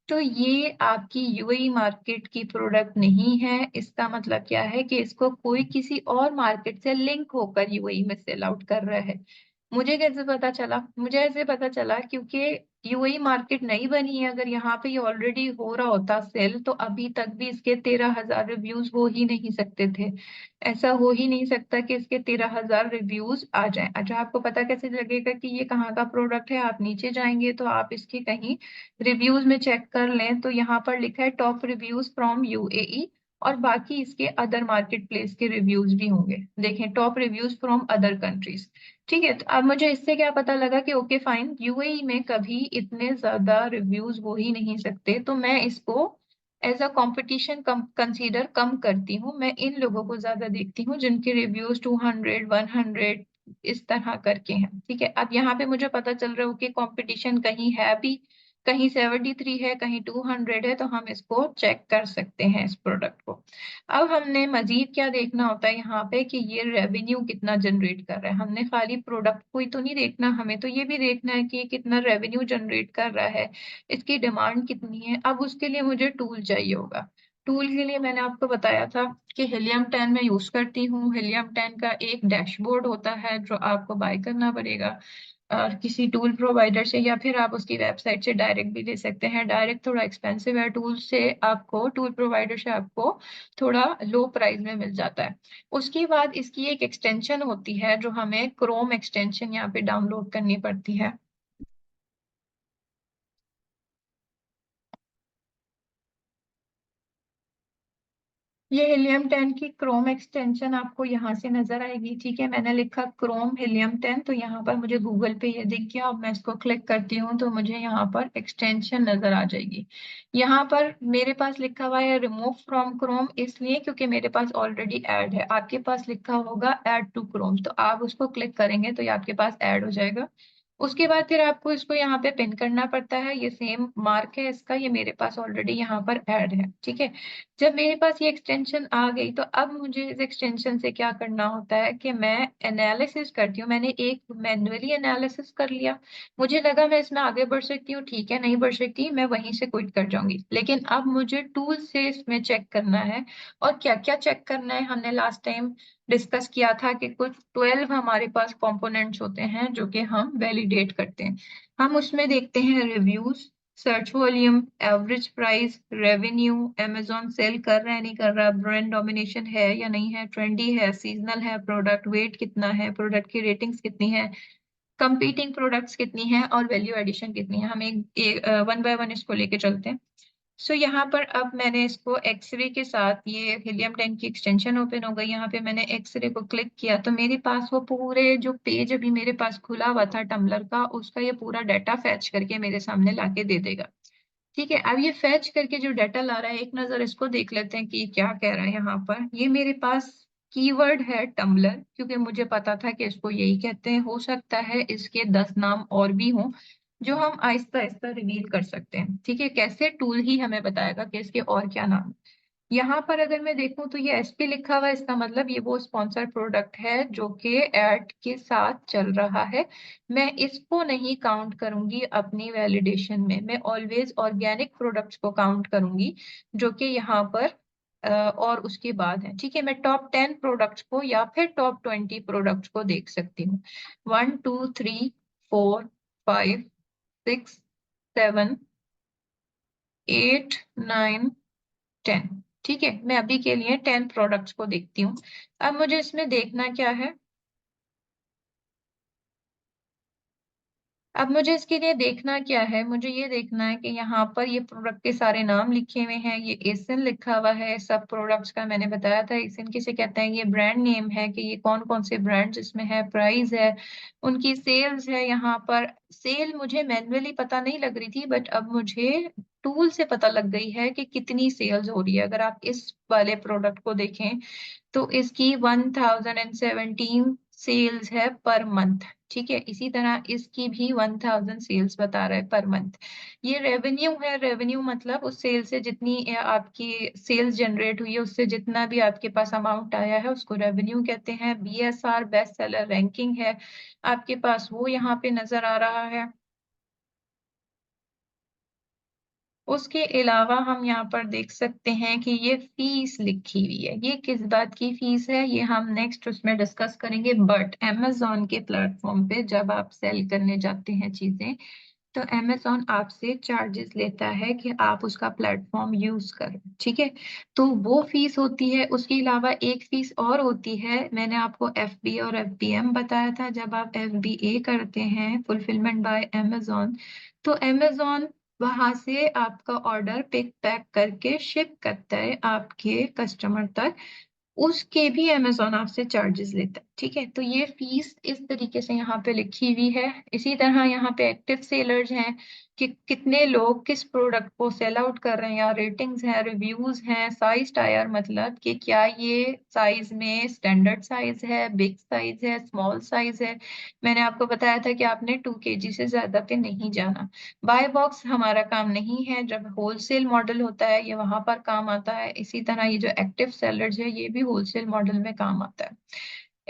Speaker 1: तो ये आपकी यूएई मार्केट की प्रोडक्ट नहीं है। इसका मतलब क्या है कि इसको कोई किसी और मार्केट से लिंक होकर यूएई में सेल आउट कर रहा है। मुझे कैसे पता चला? मुझे ऐसे पता चला क्योंकि यूएई मार्केट नई बनी है। अगर यहाँ पे ये ऑलरेडी हो रहा होता सेल, तो अभी तक भी इसके 13,000 रिव्यूज हो ही नहीं सकते थे। ऐसा हो ही नहीं सकता कि इसके 13,000 रिव्यूज आ जाएं। अच्छा, आपको पता कैसे लगेगा कि ये कहाँ का प्रोडक्ट है? आप नीचे जाएंगे तो आप इसके कहीं रिव्यूज में चेक कर लें, तो यहाँ पर लिखा है टॉप रिव्यूज फ्रॉम यूएई, और बाकी इसके अदर मार्केट प्लेस के रिव्यूज भी होंगे। देखें, top reviews from other countries. ठीक है, तो अब मुझे इससे क्या पता लगा कि ओके फाइन, यूएई में कभी इतने ज्यादा रिव्यूज हो ही नहीं सकते, तो मैं इसको एज अ कंपटीशन कंसीडर कम करती हूँ। मैं इन लोगों को ज्यादा देखती हूँ जिनके रिव्यूज 200, 100 इस तरह करके हैं। ठीक है, अब यहाँ पे मुझे पता चल रहा है कि कंपटीशन कहीं है भी, कहीं 73 है, कहीं 200 है, तो हम इसको चेक कर सकते हैं इस प्रोडक्ट को। अब हमने मजीद क्या देखना होता है यहाँ पे कि ये रेवेन्यू कितना जनरेट कर रहा है। हमने खाली प्रोडक्ट को ही तो नहीं देखना, हमें तो ये भी देखना है कि ये कितना रेवेन्यू जनरेट कर रहा है, इसकी डिमांड कितनी है। अब उसके लिए मुझे टूल चाहिए होगा। टूल के लिए मैंने आपको बताया था कि हीलियम 10 में यूज करती हूँ। हीलियम 10 का एक डैशबोर्ड होता है जो आपको बाय करना पड़ेगा और किसी टूल प्रोवाइडर से, या फिर आप उसकी वेबसाइट से डायरेक्ट भी ले सकते हैं। डायरेक्ट थोड़ा एक्सपेंसिव है, टूल से आपको, टूल प्रोवाइडर से आपको थोड़ा लो प्राइस में मिल जाता है। उसके बाद इसकी एक एक्सटेंशन होती है जो हमें क्रोम एक्सटेंशन यहाँ पे डाउनलोड करनी पड़ती है। ये हीलियम 10 की क्रोम एक्सटेंशन आपको यहाँ से नजर आएगी। ठीक है, मैंने लिखा क्रोम हीलियम 10, तो यहाँ पर मुझे गूगल पे ये दिख गया। अब मैं इसको क्लिक करती हूँ तो मुझे यहाँ पर एक्सटेंशन नजर आ जाएगी। यहाँ पर मेरे पास लिखा हुआ है रिमूव फ्रॉम क्रोम, इसलिए क्योंकि मेरे पास ऑलरेडी ऐड है। आपके पास लिखा होगा ऐड टू क्रोम, तो आप उसको क्लिक करेंगे तो ये आपके पास ऐड हो जाएगा। उसके बाद फिर आपको इसको यहाँ पे पिन करना पड़ता है। ये सेम मार्क है इसका, ये मेरे पास ऑलरेडी यहाँ पर ऐड है। ठीक है, जब मेरे पास ये एक्सटेंशन आ गई तो अब मुझे इस एक्सटेंशन से क्या करना होता है कि मैं एनालिसिस करती हूँ। मैंने एक मैन्युअली एनालिसिस कर लिया, मुझे लगा मैं इसमें आगे बढ़ सकती हूँ, ठीक है, नहीं बढ़ सकती मैं वहीं से क्विट कर जाऊंगी। लेकिन अब मुझे टूल से इसमें चेक करना है। और क्या क्या चेक करना है, हमने लास्ट टाइम डिस्कस किया था कि कुछ 12 हमारे पास कंपोनेंट्स होते हैं जो कि हम वैलिडेट करते हैं। हम उसमें देखते हैं reviews, search volume, average price, revenue, amazon sell कर रहा है नहीं कर रहा, ब्रांड डोमिनेशन है या नहीं है, ट्रेंडी है, सीजनल है प्रोडक्ट, वेट कितना है, प्रोडक्ट की रेटिंग्स कितनी है, कंपीटिंग प्रोडक्ट्स कितनी है, और वैल्यू एडिशन कितनी है। हम एक वन बाय वन इसको लेके चलते हैं। सो यहाँ पर अब मैंने इसको एक्सरे के साथ, ये हीलियम 10 की एक्सटेंशन ओपन हो गई। यहाँ पे मैंने एक्सरे को क्लिक किया तो मेरे पास वो पूरे जो पेज अभी मेरे पास खुला हुआ था टम्बलर का, उसका ये पूरा डाटा फैच करके मेरे सामने लाके दे देगा। ठीक है, अब ये फैच करके जो डाटा ला रहा है, एक नजर इसको देख लेते हैं कि क्या कह रहा है। यहाँ पर ये मेरे पास कीवर्ड है टम्बलर, क्योंकि मुझे पता था कि इसको यही कहते हैं। हो सकता है इसके 10 नाम और भी हों जो हम आहिस्ता आहिस्ता रिवील कर सकते हैं। ठीक है, कैसे, टूल ही हमें बताएगा कि इसके और क्या नाम। यहाँ पर अगर मैं देखूं तो ये एसपी लिखा हुआ है, इसका मतलब ये वो स्पॉन्सर प्रोडक्ट है जो कि एड के साथ चल रहा है। मैं इसको नहीं काउंट करूंगी अपनी वैलिडेशन में, मैं ऑलवेज ऑर्गेनिक प्रोडक्ट्स को काउंट करूंगी जो कि यहाँ पर और उसके बाद है। ठीक है, मैं टॉप 10 प्रोडक्ट्स को या फिर टॉप 20 प्रोडक्ट्स को देख सकती हूँ। 1 2 3 4 5 6 7 8 9 10। ठीक है, मैं अभी के लिए 10 प्रोडक्ट्स को देखती हूँ। अब मुझे इसमें देखना क्या है, अब मुझे इसके लिए देखना क्या है, मुझे ये देखना है कि यहाँ पर ये प्रोडक्ट के सारे नाम लिखे हुए हैं। ये एसिन लिखा हुआ है, सब प्रोडक्ट्स का मैंने बताया था एसिन किसे कहते हैं। ये ब्रांड नेम है कि ये कौन कौन से ब्रांड्स इसमें है, प्राइस है, उनकी सेल्स है। यहाँ पर सेल मुझे मैन्युअली पता नहीं लग रही थी, बट अब मुझे टूल से पता लग गई है कि कितनी सेल्स हो रही है। अगर आप इस वाले प्रोडक्ट को देखें तो इसकी 1017 सेल्स है पर मंथ। ठीक है, इसी तरह इसकी भी 1000 सेल्स बता रहा है पर मंथ। ये रेवेन्यू है, रेवेन्यू मतलब उस सेल से जितनी आपकी सेल्स जनरेट हुई है, उससे जितना भी आपके पास अमाउंट आया है उसको रेवेन्यू कहते हैं। बीएसआर बेस्ट सेलर रैंकिंग है आपके पास, वो यहाँ पे नजर आ रहा है। उसके अलावा हम यहाँ पर देख सकते हैं कि ये फीस लिखी हुई है। ये किस बात की फीस है ये हम नेक्स्ट उसमें डिस्कस करेंगे। बट amazon के प्लेटफॉर्म पे जब आप सेल करने जाते हैं चीजें, तो amazon आपसे चार्जेस लेता है कि आप उसका प्लेटफॉर्म यूज करें। ठीक है, तो वो फीस होती है। उसके अलावा एक फीस और होती है, मैंने आपको FBA और FBM बताया था। जब आप FBA करते हैं, फुलफिलमेंट बाय amazon, तो amazon वहां से आपका ऑर्डर पिक पैक करके शिप करता है आपके कस्टमर तक, उसके भी amazon आपसे चार्जेस लेता है। ठीक है, तो ये फीस इस तरीके से यहाँ पे लिखी हुई है। इसी तरह यहाँ पे एक्टिव सेलर्स हैं कि कितने लोग किस प्रोडक्ट को सेल आउट कर रहे हैं, या रेटिंग्स हैं, रिव्यूज हैं, साइज टायर, मतलब कि क्या ये साइज में स्टैंडर्ड साइज है, बिग साइज है, स्मॉल साइज है। मैंने आपको बताया था कि आपने 2 kg से ज्यादा पे नहीं जाना। बाय बॉक्स हमारा काम नहीं है, जब होलसेल मॉडल होता है ये वहां पर काम आता है। इसी तरह ये जो एक्टिव सेलर्स है ये भी होलसेल मॉडल में काम आता है।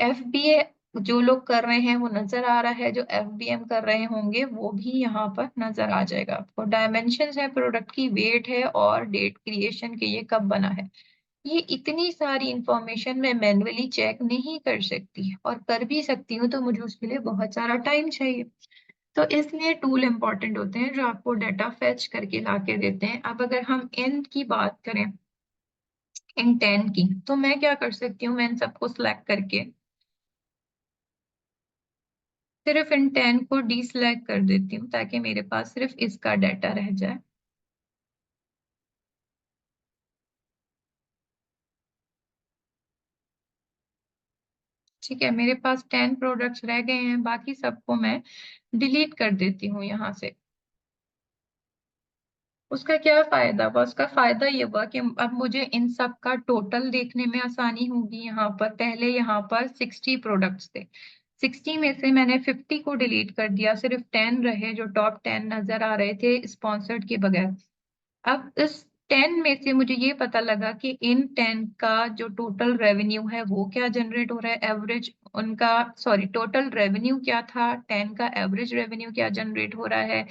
Speaker 1: एफबीए जो लोग कर रहे हैं वो नजर आ रहा है, जो एफबीएम कर रहे होंगे वो भी यहाँ पर नजर आ जाएगा आपको। डायमेंशंस है प्रोडक्ट की, वेट है और डेट क्रिएशन के ये कब बना है। ये इतनी सारी इंफॉर्मेशन मैं मैन्युअली चेक नहीं कर सकती, और कर भी सकती हूँ तो मुझे उसके लिए बहुत सारा टाइम चाहिए। तो इसलिए टूल इंपॉर्टेंट होते हैं जो आपको डाटा फेच करके ला के देते हैं। अब अगर हम इन की बात करें, इन 10 की, तो मैं क्या कर सकती हूँ, मैं इन सबको सिलेक्ट करके सिर्फ इन 10 को डीसेलेक्ट कर देती हूँ ताकि मेरे पास सिर्फ इसका डाटा रह जाए। ठीक है, मेरे पास 10 प्रोडक्ट्स रह गए हैं, बाकी सबको मैं डिलीट कर देती हूँ यहाँ से। उसका क्या फायदा हुआ? उसका फायदा ये हुआ कि अब मुझे इन सब का टोटल देखने में आसानी होगी। यहाँ पर पहले यहाँ पर 60 प्रोडक्ट्स थे, 60 में से मैंने 50 को डिलीट कर दिया, सिर्फ 10 रहे जो टॉप 10 नजर आ रहे थे स्पॉन्सर्ड के बगैर। अब इस 10 में से मुझे ये पता लगा कि इन 10 का जो टोटल रेवेन्यू है वो क्या जनरेट हो रहा है, एवरेज उनका, सॉरी, टोटल रेवेन्यू क्या था, 10 का एवरेज रेवेन्यू क्या जनरेट हो रहा है,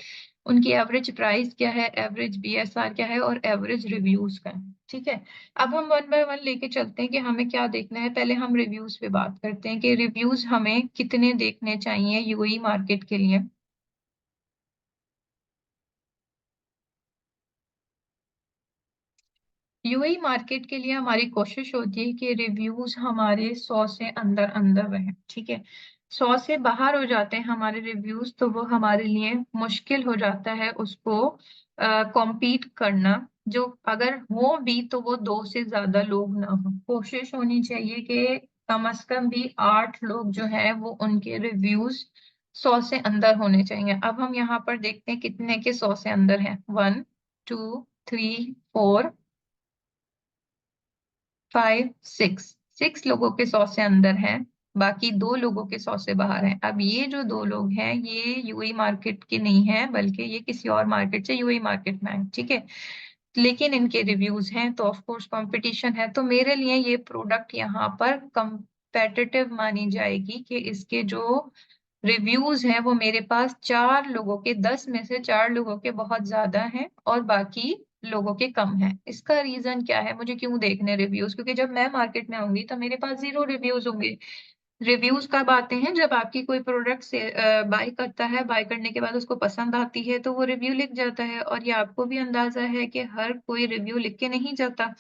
Speaker 1: उनकी एवरेज प्राइस क्या है, एवरेज बीएसआर क्या है, और एवरेज रिव्यूज का है। ठीक है, अब हम वन बाय वन लेके चलते हैं कि हमें क्या देखना है। पहले हम रिव्यूज पे बात करते हैं कि रिव्यूज हमें कितने देखने चाहिए यूएई मार्केट के लिए। यूएई मार्केट के लिए हमारी कोशिश होती है कि रिव्यूज हमारे 100 से अंदर अंदर रहें। ठीक है, 100 से बाहर हो जाते हैं हमारे रिव्यूज तो वो हमारे लिए मुश्किल हो जाता है उसको कॉम्पीट करना। जो अगर हो भी तो वो 2 से ज्यादा लोग ना हो। कोशिश होनी चाहिए कि कम से कम भी 8 लोग जो है वो उनके रिव्यूज 100 से अंदर होने चाहिए। अब हम यहाँ पर देखते हैं कितने के 100 से अंदर हैं। 1 2 3 4 5 6, 6 लोगों के 100 से अंदर हैं, बाकी 2 लोगों के 100 से बाहर हैं। अब ये जो 2 लोग हैं ये यूएई मार्केट के नहीं है, बल्कि ये किसी और मार्केट से यूएई मार्केट में है। ठीक है, लेकिन इनके रिव्यूज हैं तो ऑफ कोर्स कंपटीशन है, तो मेरे लिए ये प्रोडक्ट यहाँ पर कंपेटिटिव मानी जाएगी कि इसके जो रिव्यूज हैं वो मेरे पास 4 लोगों के, 10 में से 4 लोगों के बहुत ज्यादा हैं और बाकी लोगों के कम है। इसका रीजन क्या है, मुझे क्यों देखने रिव्यूज? क्योंकि जब मैं मार्केट में आऊंगी तो मेरे पास 0 रिव्यूज होंगे। रिव्यूज कब आते हैं? जब आपकी कोई प्रोडक्ट से बाय करता है, बाय करने के बाद उसको पसंद आती है तो वो रिव्यू लिख जाता है, और ये आपको भी अंदाजा है कि हर कोई रिव्यू लिख के नहीं जाता।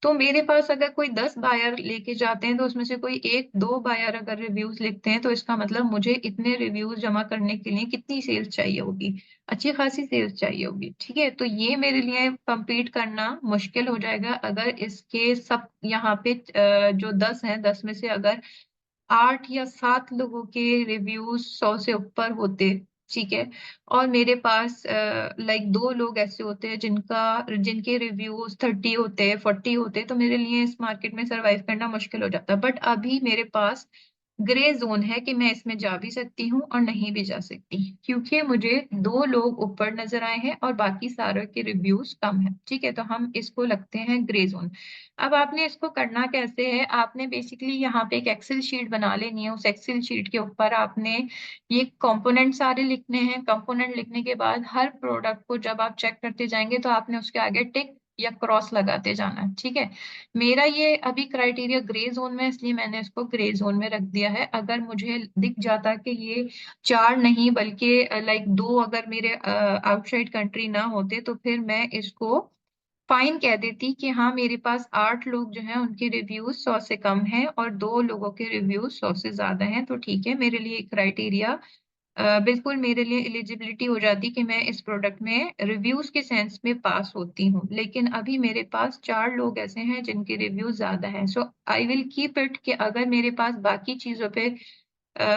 Speaker 1: तो मेरे पास अगर कोई 10 बायर लेके जाते हैं तो उसमें से कोई एक दो बायर अगर रिव्यूज लिखते हैं तो इसका मतलब मुझे इतने रिव्यूज जमा करने के लिए कितनी सेल्स चाहिए होगी? अच्छी खासी सेल्स चाहिए होगी। ठीक है, तो ये मेरे लिए compete करना मुश्किल हो जाएगा अगर इसके सब यहाँ पे जो 10 हैं, 10 में से अगर 8 या 7 लोगों के रिव्यूज 100 से ऊपर होते। ठीक है, और मेरे पास लाइक 2 लोग ऐसे होते हैं जिनके रिव्यूज 30 होते, 40 होते, तो मेरे लिए इस मार्केट में सरवाइव करना मुश्किल हो जाता। बट अभी मेरे पास ग्रे जोन है कि मैं इसमें जा भी सकती हूँ और नहीं भी जा सकती, क्योंकि मुझे 2 लोग ऊपर नजर आए हैं और बाकी सारे के रिव्यूज कम है। ठीक है, तो हम इसको लगते हैं ग्रे जोन। अब आपने इसको करना कैसे है, आपने बेसिकली यहाँ पे एक एक्सेल शीट बना लेनी है। उस एक्सेल शीट के ऊपर आपने ये कंपोनेंट सारे लिखने हैं। कंपोनेंट लिखने के बाद हर प्रोडक्ट को जब आप चेक करते जाएंगे तो आपने उसके आगे टिक या क्रॉस लगाते जाना है। ठीक है, मेरा ये अभी क्राइटेरिया ग्रे जोन में है, इसलिए मैंने इसको ग्रे जोन में रख दिया है। अगर मुझे दिख जाता कि ये 4 नहीं बल्कि लाइक 2 अगर मेरे आउटसाइड कंट्री ना होते तो फिर मैं इसको फाइन कह देती कि हाँ मेरे पास 8 लोग जो हैं उनके रिव्यूज 100 से कम हैं और 2 लोगों के रिव्यूज 100 से ज्यादा हैं, तो ठीक है, मेरे लिए क्राइटेरिया बिल्कुल मेरे लिए एलिजिबिलिटी हो जाती कि मैं इस प्रोडक्ट में रिव्यूज के सेंस में पास होती हूँ, लेकिन अभी मेरे पास 4 लोग ऐसे हैं जिनके रिव्यूज ज्यादा हैं, सो आई विल कीप इट कि अगर मेरे पास बाकी चीजों पे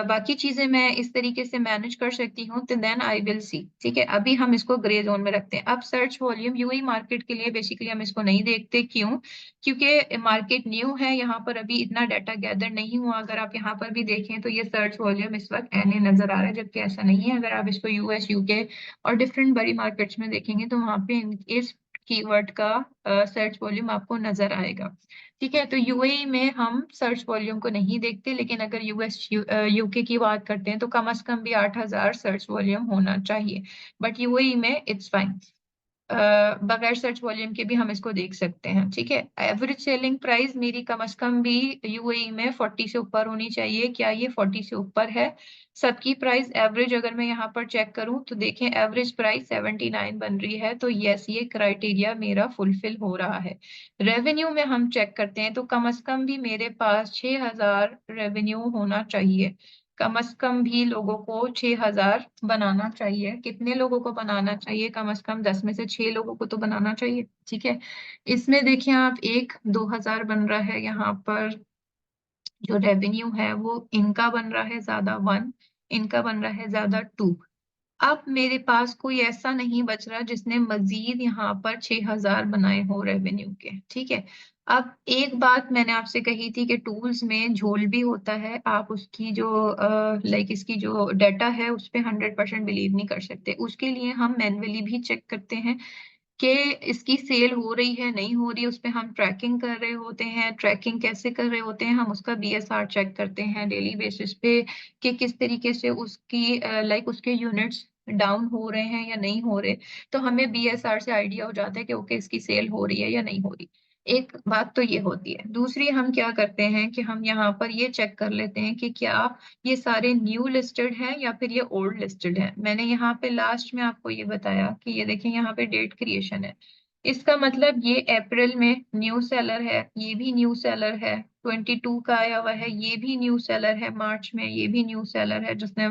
Speaker 1: बाकी चीजें मैं इस तरीके से मैनेज कर सकती हूँ तो देन आई विल सी। ठीक है, अभी हम इसको ग्रे जोन में रखते हैं। अब सर्च वॉल्यूम यूएई मार्केट के लिए बेसिकली हम इसको नहीं देखते, क्यों? क्योंकि मार्केट न्यू है, यहाँ पर अभी इतना डाटा गैदर नहीं हुआ। अगर आप यहाँ पर भी देखें तो ये सर्च वॉल्यूम इस वक्त एनए नजर आ रहा है, जबकि ऐसा नहीं है। अगर आप इसको यूएस यूके और डिफरेंट बड़ी मार्केट्स में देखेंगे तो वहां पे इस कीवर्ड का सर्च वॉल्यूम आपको नजर आएगा। ठीक है, तो यूएई में हम सर्च वॉल्यूम को नहीं देखते, लेकिन अगर यूएस यूके की बात करते हैं तो कम से कम भी 8,000 सर्च वॉल्यूम होना चाहिए, बट यूएई में इट्स फाइन। बगैर सर्च वॉल्यूम के भी हम इसको देख सकते हैं। ठीक है, एवरेज सेलिंग प्राइस मेरी कम से कम भी यूएई में 40 से ऊपर होनी चाहिए। क्या ये 40 से ऊपर है? सबकी प्राइस एवरेज अगर मैं यहाँ पर चेक करूँ तो देखें एवरेज प्राइस 79 बन रही है, तो यस ये क्राइटेरिया मेरा फुलफिल हो रहा है। रेवेन्यू में हम चेक करते हैं तो कम से कम भी मेरे पास 6,000 रेवेन्यू होना चाहिए। कम से कम भी लोगों को 6,000 बनाना चाहिए। कितने लोगों को बनाना चाहिए? कम से कम 10 में से 6 लोगों को तो बनाना चाहिए। ठीक है, इसमें देखिए आप 2,000 बन रहा है यहाँ पर। जो रेवेन्यू है वो इनका बन रहा है ज्यादा 1, इनका बन रहा है ज्यादा 2। अब मेरे पास कोई ऐसा नहीं बच रहा जिसने मजीद यहाँ पर 6,000 बनाए हो रेवेन्यू के। ठीक है, अब एक बात मैंने आपसे कही थी कि टूल्स में झोल भी होता है। आप उसकी जो इसकी जो डाटा है उस पर 100% बिलीव नहीं कर सकते। उसके लिए हम मैन्युअली भी चेक करते हैं कि इसकी सेल हो रही है नहीं हो रही है। उस पे हम ट्रैकिंग कर रहे होते हैं। ट्रैकिंग कैसे कर रहे होते हैं? हम उसका बीएसआर चेक करते हैं डेली बेसिस पे कि किस तरीके से उसकी उसके यूनिट्स डाउन हो रहे हैं या नहीं हो रहे। तो हमें बीएसआर से आइडिया हो जाता है कि ओके इसकी सेल हो रही है या नहीं हो रही। एक बात तो ये होती है। दूसरी हम क्या करते हैं कि हम यहाँ पर ये चेक कर लेते हैं कि क्या ये सारे न्यू लिस्टेड हैं या फिर ये ओल्ड लिस्टेड है। मैंने यहाँ पे लास्ट में आपको ये बताया कि ये देखें यहाँ पे डेट क्रिएशन है। इसका मतलब ये अप्रैल में न्यू सेलर है, ये भी न्यू सेलर है। 22 का आया हुआ है, ये भी न्यू सेलर है। मार्च में ये भी न्यू सेलर है जिसने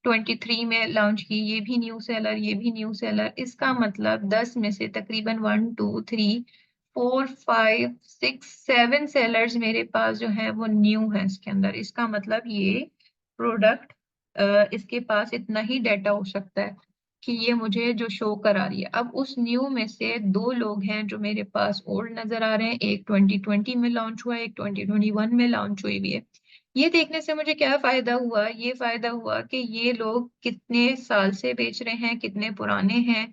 Speaker 1: 23 में लॉन्च की, ये भी न्यू सेलर, ये भी न्यू सेलर। इसका मतलब 10 में से तकरीबन 1 2 3 4 5 6 7 सेलर्स मेरे पास जो है वो न्यू है इसके अंदर। इसका मतलब ये प्रोडक्ट इसके पास इतना ही डाटा हो सकता है कि ये मुझे जो शो करा रही है। अब उस न्यू में से 2 लोग हैं जो मेरे पास ओल्ड नजर आ रहे हैं। एक 2020 में लॉन्च हुआ है, एक 2021 में लॉन्च हुई भी है। ये देखने से मुझे क्या फायदा हुआ? ये फायदा हुआ कि ये लोग कितने साल से बेच रहे हैं, कितने पुराने हैं,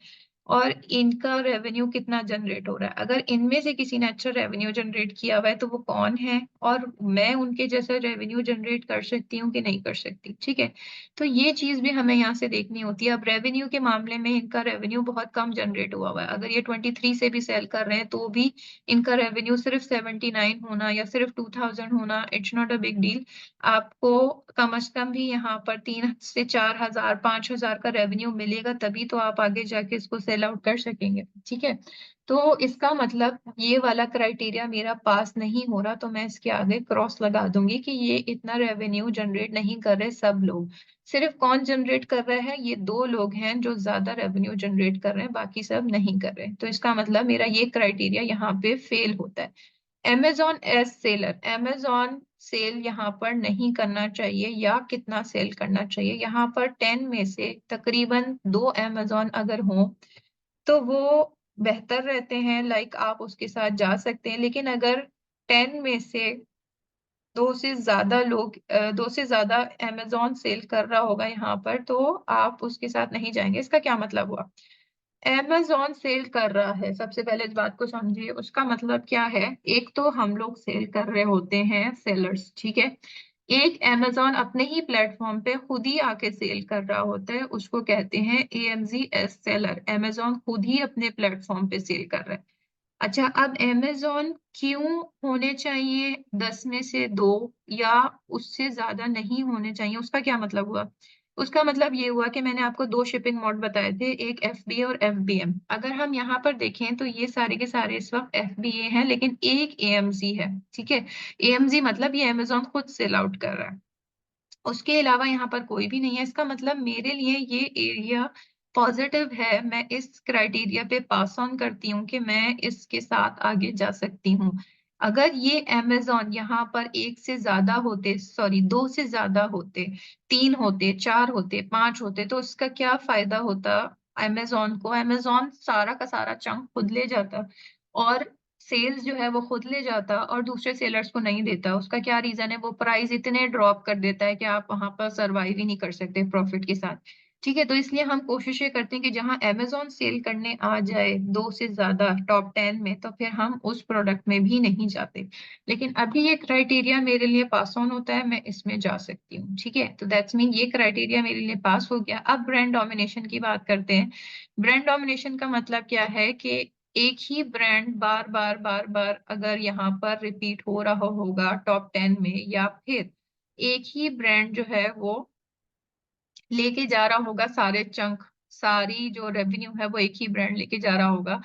Speaker 1: और इनका रेवेन्यू कितना जनरेट हो रहा है। अगर इनमें से किसी ने अच्छा रेवेन्यू जनरेट किया हुआ है तो वो कौन है, और मैं उनके जैसा रेवेन्यू जनरेट कर सकती हूँ कि नहीं कर सकती। ठीक है, तो ये चीज भी हमें यहाँ से देखनी होती है। अब रेवेन्यू के मामले में इनका रेवेन्यू बहुत कम जनरेट हुआ हुआ है। अगर ये 23 से भी सेल कर रहे हैं तो भी इनका रेवेन्यू सिर्फ 79 होना या सिर्फ 2,000 होना, it's not a big deal. आपको कम से कम भी यहाँ पर 3 से 4 हजार 5,000 का रेवेन्यू मिलेगा, तभी तो आप आगे जाके इसको सेल आउट कर सकेंगे। ठीक है, तो इसका मतलब ये वाला क्राइटेरिया मेरा पास नहीं हो रहा, तो मैं इसके आगे क्रॉस लगा दूंगी कि ये इतना रेवेन्यू जनरेट नहीं कर रहे सब लोग। सिर्फ कौन जनरेट कर रहा है? ये 2 लोग हैं जो ज्यादा रेवेन्यू जनरेट कर रहे हैं, बाकी सब नहीं कर रहे। तो इसका मतलब मेरा ये क्राइटेरिया यहाँ पे फेल होता है। Amazon as seller, Amazon sell यहाँ पर नहीं करना चाहिए, या कितना सेल करना चाहिए? यहाँ पर 10 में से तकरीबन 2 Amazon अगर हों तो वो बेहतर रहते हैं। आप उसके साथ जा सकते हैं, लेकिन अगर 10 में से 2 से ज्यादा Amazon सेल कर रहा होगा यहाँ पर, तो आप उसके साथ नहीं जाएंगे। इसका क्या मतलब हुआ? Amazon सेल कर रहा है, सबसे पहले इस बात को समझिए। उसका मतलब क्या है? एक तो हम लोग सेल कर रहे होते हैं सेलर्स, ठीक है। एक Amazon अपने ही प्लेटफॉर्म पे खुद ही आके सेल कर रहा होता है, उसको कहते हैं AMZ एस सेलर। Amazon खुद ही अपने प्लेटफॉर्म पे सेल कर रहा है। अच्छा, अब Amazon क्यों होने चाहिए 10 में से 2 या उससे ज्यादा नहीं होने चाहिए? उसका क्या मतलब हुआ? उसका मतलब ये हुआ कि मैंने आपको 2 शिपिंग मोड बताए थे, एक FBA और FBM। अगर हम यहाँ पर देखें तो ये सारे के सारे इस वक्त FBA हैं, लेकिन एक AMZ है। ठीक है, AMZ मतलब ये Amazon खुद सेल आउट कर रहा है। उसके अलावा यहाँ पर कोई भी नहीं है। इसका मतलब मेरे लिए ये एरिया पॉजिटिव है। मैं इस क्राइटेरिया पे पास ऑन करती हूँ कि मैं इसके साथ आगे जा सकती हूँ। अगर ये अमेज़न यहाँ पर एक से ज्यादा होते, सॉरी दो से ज्यादा होते, तीन होते, चार होते, पांच होते, तो उसका क्या फायदा होता अमेज़न को? अमेज़न सारा का सारा चंक खुद ले जाता और सेल्स जो है वो खुद ले जाता और दूसरे सेलर्स को नहीं देता। उसका क्या रीजन है? वो प्राइस इतने ड्रॉप कर देता है कि आप वहां पर सरवाइव ही नहीं कर सकते प्रॉफिट के साथ। ठीक है, तो इसलिए हम कोशिश ये करते हैं कि जहां अमेज़न सेल करने आ जाए दो से ज्यादा टॉप 10 में, तो फिर हम उस प्रोडक्ट में भी नहीं जाते। लेकिन अभी ये क्राइटेरिया मेरे लिए पास ऑन होता है, मैं इसमें जा सकती हूँ। ठीक है, तो दैट्स मीन ये क्राइटेरिया मेरे लिए पास हो गया। अब ब्रांड डोमिनेशन की बात करते हैं। ब्रांड डोमिनेशन का मतलब क्या है कि एक ही ब्रांड बार बार बार बार अगर यहाँ पर रिपीट हो रहा होगा टॉप 10 में, या फिर एक ही ब्रांड जो है वो लेके जा रहा होगा सारे चंक, सारी जो रेवेन्यू है वो एक ही ब्रांड लेके जा रहा होगा,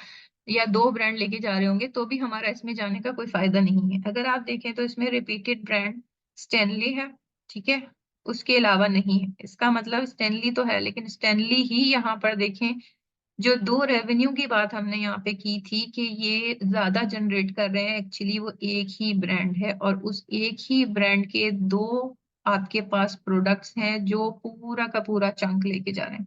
Speaker 1: या दो ब्रांड लेके जा रहे होंगे, तो भी हमारा इसमें जाने का कोई फायदा नहीं है। अगर आप देखें तो इसमें रिपीटेड ब्रांड स्टैनली है। ठीक है, उसके अलावा नहीं है। इसका मतलब स्टैनली तो है, लेकिन स्टैनली ही यहाँ पर देखें, जो दो रेवेन्यू की बात हमने यहाँ पे की थी कि ये ज्यादा जनरेट कर रहे हैं, एक्चुअली वो एक ही ब्रांड है और उस एक ही ब्रांड के दो आपके पास प्रोडक्ट्स हैं जो पूरा का पूरा चंक लेके जा रहे हैं।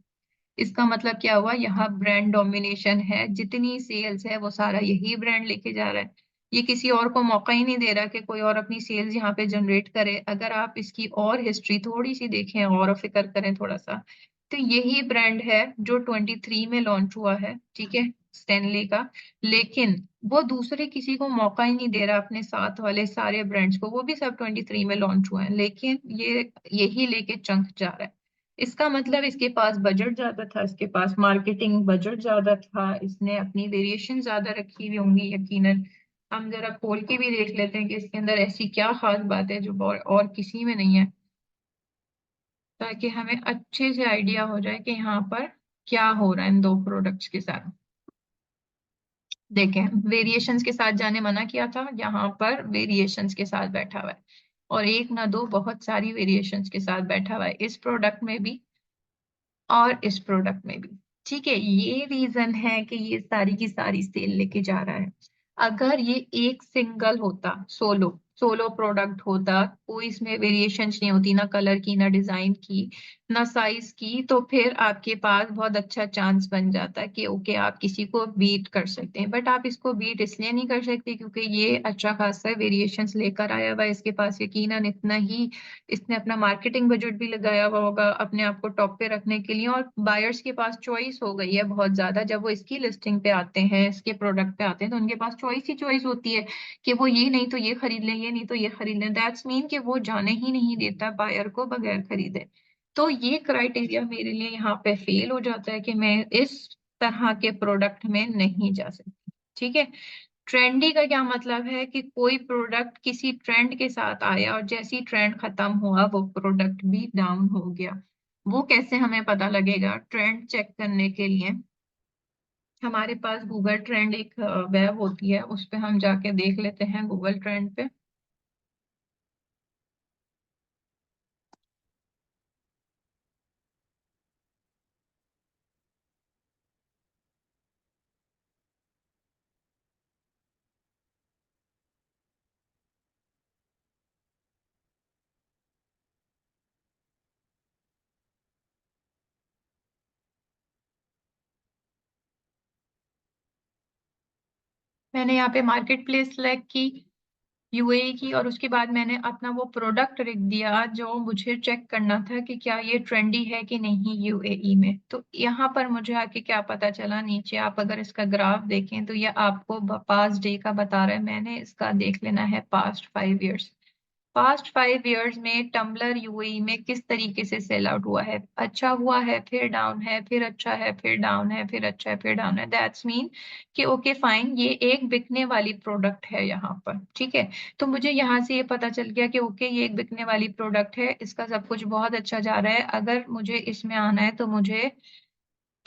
Speaker 1: इसका मतलब क्या हुआ? यहाँ ब्रांड डोमिनेशन है, जितनी सेल्स है वो सारा यही ब्रांड लेके जा रहा है। ये किसी और को मौका ही नहीं दे रहा कि कोई और अपनी सेल्स यहाँ पे जनरेट करे। अगर आप इसकी और हिस्ट्री थोड़ी सी देखें और फिक्र करें थोड़ा सा, तो यही ब्रांड है जो 23 में लॉन्च हुआ है। ठीक है, स्टैनली का। लेकिन वो दूसरे किसी को मौका ही नहीं दे रहा अपने साथ वाले सारे ब्रांड्स को, वो भी सब 23 में लॉन्च हुए हैं, लेकिन ये यही लेके चंक जा रहा है। इसका मतलब इसके पास बजट ज्यादा था, इसके पास मार्केटिंग बजट ज्यादा था, इसने अपनी वेरिएशन ज्यादा रखी हुई होंगी यकीनन। हम जरा खोल के भी देख लेते हैं कि इसके अंदर ऐसी क्या खास बात है जो और किसी में नहीं है, ताकि हमें अच्छे से आइडिया हो जाए कि यहाँ पर क्या हो रहा है इन दो प्रोडक्ट्स के साथ। देखें, वेरिएशंस के साथ जाने मना किया था, यहाँ पर वेरिएशंस के साथ बैठा हुआ है, और एक ना दो, बहुत सारी वेरिएशंस के साथ बैठा हुआ है, इस प्रोडक्ट में भी और इस प्रोडक्ट में भी। ठीक है, ये रीजन है कि ये सारी की सारी सेल लेके जा रहा है। अगर ये एक सिंगल होता, सोलो सोलो प्रोडक्ट होता, कोई इसमें वेरिएशंस नहीं होती, ना कलर की, ना डिजाइन की, ना साइज की, तो फिर आपके पास बहुत अच्छा चांस बन जाता कि ओके आप किसी को बीट कर सकते हैं। बट आप इसको बीट इसलिए नहीं कर सकते क्योंकि ये अच्छा खासा वेरिएशंस लेकर आया हुआ है, इसके पास यकीनन इतना ही इसने अपना मार्केटिंग बजट भी लगाया हुआ होगा अपने आप को टॉप पे रखने के लिए, और बायर्स के पास चॉइस हो गई है बहुत ज्यादा। जब वो इसकी लिस्टिंग पे आते हैं, इसके प्रोडक्ट पे आते हैं, तो उनके पास चॉइस ही चॉइस होती है कि वो ये नहीं तो ये खरीद लें, ये नहीं तो ये खरीद लें। दैट्स मीन कि वो जाने ही नहीं देता बायर को बगैर खरीदे। तो ये क्राइटेरिया मेरे लिए यहाँ पे फेल हो जाता है कि मैं इस तरह के प्रोडक्ट में नहीं जा सकती। ठीक है, ट्रेंडी का क्या मतलब है कि कोई प्रोडक्ट किसी ट्रेंड के साथ आया और जैसी ट्रेंड खत्म हुआ वो प्रोडक्ट भी डाउन हो गया। वो कैसे हमें पता लगेगा? ट्रेंड चेक करने के लिए हमारे पास गूगल ट्रेंड एक वेब होती है, उस पे हम जाके देख लेते हैं गूगल ट्रेंड पे। मैंने यहाँ पे मार्केट प्लेस सेलेक्ट की, यूएई की, और उसके बाद मैंने अपना वो प्रोडक्ट लिख दिया जो मुझे चेक करना था कि क्या ये ट्रेंडी है कि नहीं यूएई में। तो यहाँ पर मुझे आके क्या पता चला, नीचे आप अगर इसका ग्राफ देखें तो ये आपको पास्ट डे का बता रहा है। मैंने इसका देख लेना है पास्ट 5 इयर्स। पास्ट 5 इयर्स में टम्बलर यूएई में किस तरीके से सेल आउट हुआ है? अच्छा हुआ है, फिर डाउन है, फिर अच्छा है, फिर डाउन है, फिर अच्छा है, फिर डाउन है। दैट्स मीन कि ओके फाइन, ये एक बिकने वाली प्रोडक्ट है यहाँ पर। ठीक है, तो मुझे यहाँ से ये पता चल गया कि ओके ये एक बिकने वाली प्रोडक्ट है, इसका सब कुछ बहुत अच्छा जा रहा है। अगर मुझे इसमें आना है तो मुझे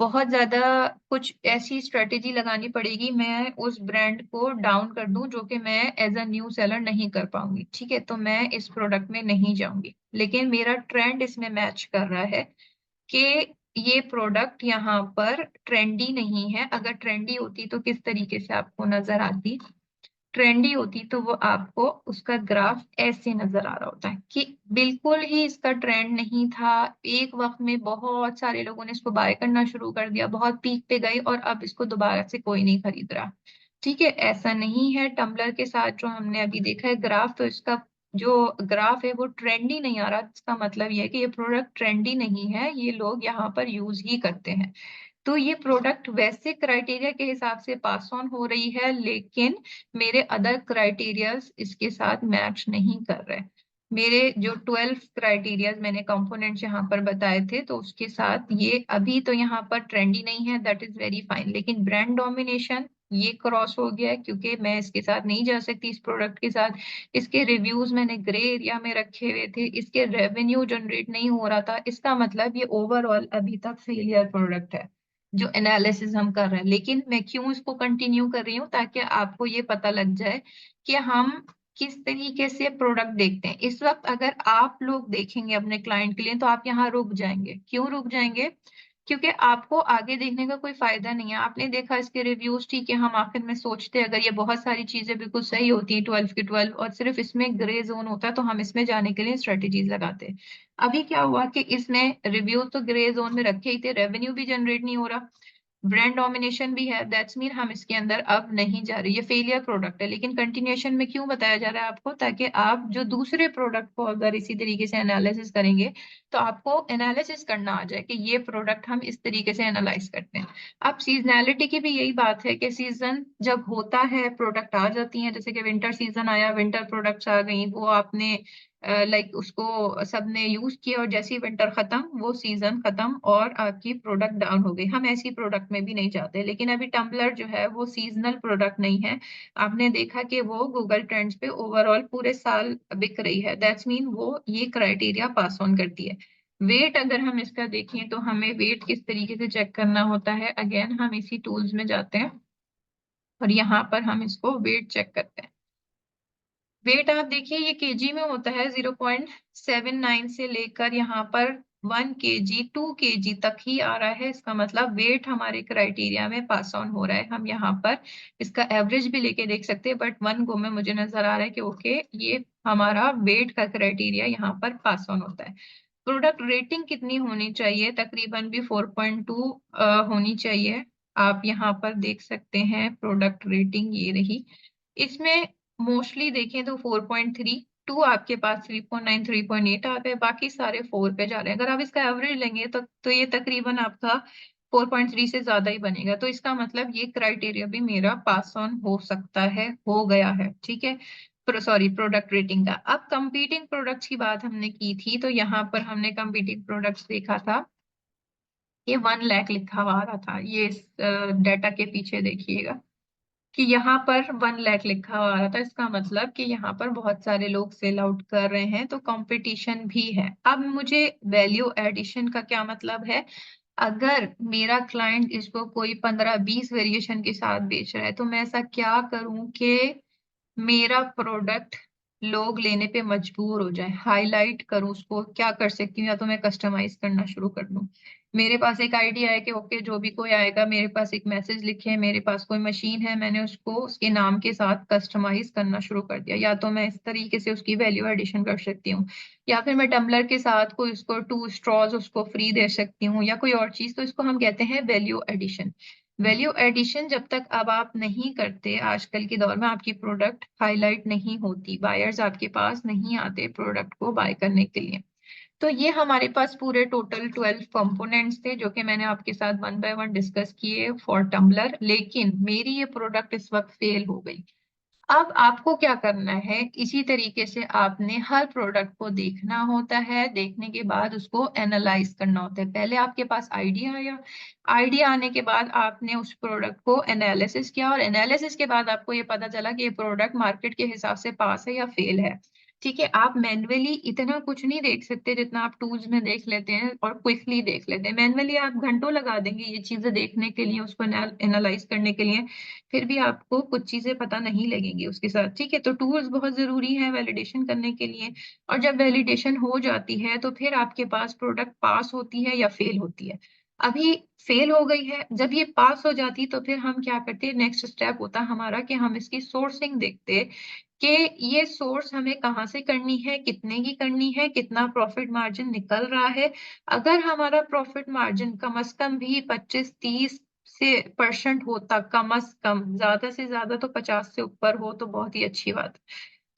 Speaker 1: बहुत ज्यादा कुछ ऐसी स्ट्रेटेजी लगानी पड़ेगी, मैं उस ब्रांड को डाउन कर दूं जो कि मैं एज अ न्यू सेलर नहीं कर पाऊंगी। ठीक है, तो मैं इस प्रोडक्ट में नहीं जाऊंगी, लेकिन मेरा ट्रेंड इसमें मैच कर रहा है कि ये प्रोडक्ट यहाँ पर ट्रेंडी नहीं है। अगर ट्रेंडी होती तो किस तरीके से आपको नजर आती, ट्रेंडी होती तो वो आपको उसका ग्राफ ऐसे नजर आ रहा होता है कि बिल्कुल ही इसका ट्रेंड नहीं था। एक वक्त में बहुत सारे लोगों ने इसको बाय करना शुरू कर दिया, बहुत पीक पे गई, और अब इसको दोबारा से कोई नहीं खरीद रहा। ठीक है, ऐसा नहीं है। टम्बलर के साथ जो हमने अभी देखा है ग्राफ, तो इसका जो ग्राफ है वो ट्रेंडी नहीं आ रहा। इसका मतलब ये है कि ये प्रोडक्ट ट्रेंडी नहीं है, ये लोग यहाँ पर यूज ही करते हैं। तो ये प्रोडक्ट वैसे क्राइटेरिया के हिसाब से पास ऑन हो रही है, लेकिन मेरे अदर क्राइटेरियाज इसके साथ मैच नहीं कर रहे। मेरे जो 12 क्राइटेरियाज मैंने कंपोनेंट्स यहाँ पर बताए थे, तो उसके साथ ये अभी तो यहाँ पर ट्रेंडी नहीं है, दैट इज वेरी फाइन। लेकिन ब्रांड डोमिनेशन ये क्रॉस हो गया है, क्योंकि मैं इसके साथ नहीं जा सकती इस प्रोडक्ट के साथ। इसके रिव्यूज मैंने ग्रे एरिया में रखे हुए थे, इसके रेवेन्यू जनरेट नहीं हो रहा था। इसका मतलब ये ओवरऑल अभी तक फेलियर प्रोडक्ट है जो एनालिसिस हम कर रहे हैं। लेकिन मैं क्यों इसको कंटिन्यू कर रही हूँ, ताकि आपको ये पता लग जाए कि हम किस तरीके से प्रोडक्ट देखते हैं। इस वक्त अगर आप लोग देखेंगे अपने क्लाइंट के लिए, तो आप यहाँ रुक जाएंगे। क्यों रुक जाएंगे? क्योंकि आपको आगे देखने का कोई फायदा नहीं है। आपने देखा इसके रिव्यूज, ठीक है, हम आखिर में सोचते हैं अगर ये बहुत सारी चीजें बिल्कुल सही होती है 12 की 12 और सिर्फ इसमें ग्रे जोन होता है, तो हम इसमें जाने के लिए स्ट्रेटेजीज लगाते हैं। अभी क्या हुआ कि इसने रिव्यू तो ग्रे जोन में रखे ही थे, रेवेन्यू भी जनरेट नहीं हो रहा, ब्रांड डोमिनेशन भी है, दैट्स मीन हम इसके अंदर अब नहीं जा रहे। ये फेलियर प्रोडक्ट है। लेकिन कंटिन्यूएशन में क्यों बताया जा रहा है आपको? ताकि आप जो दूसरे प्रोडक्ट को अगर इसी तरीके से एनालिसिस करेंगे, तो आपको एनालिसिस करना आ जाए कि ये प्रोडक्ट हम इस तरीके से एनालाइज करते हैं। अब सीजनैलिटी की भी यही बात है कि सीजन जब होता है, प्रोडक्ट आ जाती हैं, जैसे कि विंटर सीजन आया, विंटर प्रोडक्ट्स आ गई, वो आपने लाइक उसको सबने यूज किया, और जैसे ही विंटर खत्म वो सीजन खत्म और आपकी प्रोडक्ट डाउन हो गई। हम ऐसी प्रोडक्ट में भी नहीं जाते। लेकिन अभी टम्बलर जो है वो सीजनल प्रोडक्ट नहीं है। आपने देखा कि वो गूगल ट्रेंड्स पे ओवरऑल पूरे साल बिक रही है, दैट्स मीन वो ये क्राइटेरिया पास ऑन करती है। वेट अगर हम इसका देखें, तो हमें वेट किस तरीके से चेक करना होता है, अगेन हम इसी टूल्स में जाते हैं और यहाँ पर हम इसको वेट चेक करते हैं। वेट आप देखिए ये केजी में होता है, 0.79 से लेकर यहाँ पर 1 kg 2 kg तक ही आ रहा है। इसका मतलब वेट हमारे क्राइटेरिया में पास ऑन हो रहा है। हम यहाँ पर इसका एवरेज भी लेके देख सकते हैं, बट 1 गो में मुझे नजर आ रहा है कि ओके, ये हमारा वेट का क्राइटेरिया यहाँ पर पास ऑन होता है। प्रोडक्ट रेटिंग कितनी होनी चाहिए? तकरीबन भी 4.2 होनी चाहिए। आप यहाँ पर देख सकते हैं प्रोडक्ट रेटिंग ये रही। इसमें मोस्टली देखें तो 4.3, 2 आपके पास 3.9 3.8 आ गए, बाकी सारे 4 पे जा रहे हैं। अगर आप इसका एवरेज लेंगे तो ये तकरीबन आपका 4.3 से ज्यादा ही बनेगा। तो इसका मतलब ये क्राइटेरिया भी मेरा पास ऑन हो सकता है, हो गया है। ठीक है, सॉरी, प्रोडक्ट रेटिंग का। अब कंपीटिंग प्रोडक्ट्स की बात हमने की थी, तो यहाँ पर हमने कंपीटिंग प्रोडक्ट्स देखा था, ये 1 लाख लिखा हुआ आ रहा था। ये डाटा के पीछे देखिएगा कि यहाँ पर 1 लाख लिखा हुआ आ रहा था। इसका मतलब कि यहाँ पर बहुत सारे लोग सेल आउट कर रहे हैं, तो कंपटीशन भी है। अब मुझे वैल्यू एडिशन का क्या मतलब है? अगर मेरा क्लाइंट इसको कोई 15-20 वेरिएशन के साथ बेच रहा है, तो मैं ऐसा क्या करूं कि मेरा प्रोडक्ट लोग लेने पे मजबूर हो जाए, हाईलाइट करूं उसको। क्या कर सकती हूँ? या तो मैं कस्टमाइज करना शुरू कर दूं। मेरे पास एक आइडिया है कि ओके, जो भी कोई आएगा, मेरे पास एक मैसेज लिखे, मेरे पास कोई मशीन है, मैंने उसको उसके नाम के साथ कस्टमाइज करना शुरू कर दिया। या तो मैं इस तरीके से उसकी वैल्यू एडिशन कर सकती हूँ, या फिर मैं टम्बलर के साथ कोई उसको 2 स्ट्रॉज उसको फ्री दे सकती हूँ, या कोई और चीज। तो इसको हम कहते हैं वैल्यू एडिशन। वैल्यू एडिशन जब तक अब आप नहीं करते, आजकल के दौर में आपकी प्रोडक्ट हाईलाइट नहीं होती, बायर्स आपके पास नहीं आते प्रोडक्ट को बाय करने के लिए। तो ये हमारे पास पूरे टोटल 12 कंपोनेंट्स थे, जो कि मैंने आपके साथ 1 बाय 1 डिस्कस किए फॉर टम्बलर। लेकिन मेरी ये प्रोडक्ट इस वक्त फेल हो गई। अब आपको क्या करना है? इसी तरीके से आपने हर प्रोडक्ट को देखना होता है, देखने के बाद उसको एनालाइज करना होता है। पहले आपके पास आइडिया आया, आइडिया आने के बाद आपने उस प्रोडक्ट को एनालिसिस किया, और एनालिसिस के बाद आपको ये पता चला कि ये प्रोडक्ट मार्केट के हिसाब से पास है या फेल है। ठीक है, आप मैन्युअली इतना कुछ नहीं देख सकते जितना आप टूल्स में देख लेते हैं और क्विकली देख लेते हैं। मैन्युअली आप घंटों लगा देंगे ये चीजें देखने के लिए, उसको एनालाइज करने के लिए, फिर भी आपको कुछ चीजें पता नहीं लगेंगी उसके साथ। ठीक है, तो टूल्स बहुत जरूरी है वैलिडेशन करने के लिए। और जब वैलिडेशन हो जाती है तो फिर आपके पास प्रोडक्ट पास होती है या फेल होती है। अभी फेल हो गई है, जब ये पास हो जाती तो फिर हम क्या करते हैं, नेक्स्ट स्टेप होता हमारा कि हम इसकी सोर्सिंग देखते कि ये सोर्स हमें कहाँ से करनी है, कितने की करनी है, कितना प्रॉफिट मार्जिन निकल रहा है। अगर हमारा प्रॉफिट मार्जिन कम से कम भी 25-30 से परसेंट होता, कम से कम, ज्यादा से ज्यादा तो 50 से ऊपर हो तो बहुत ही अच्छी बात है।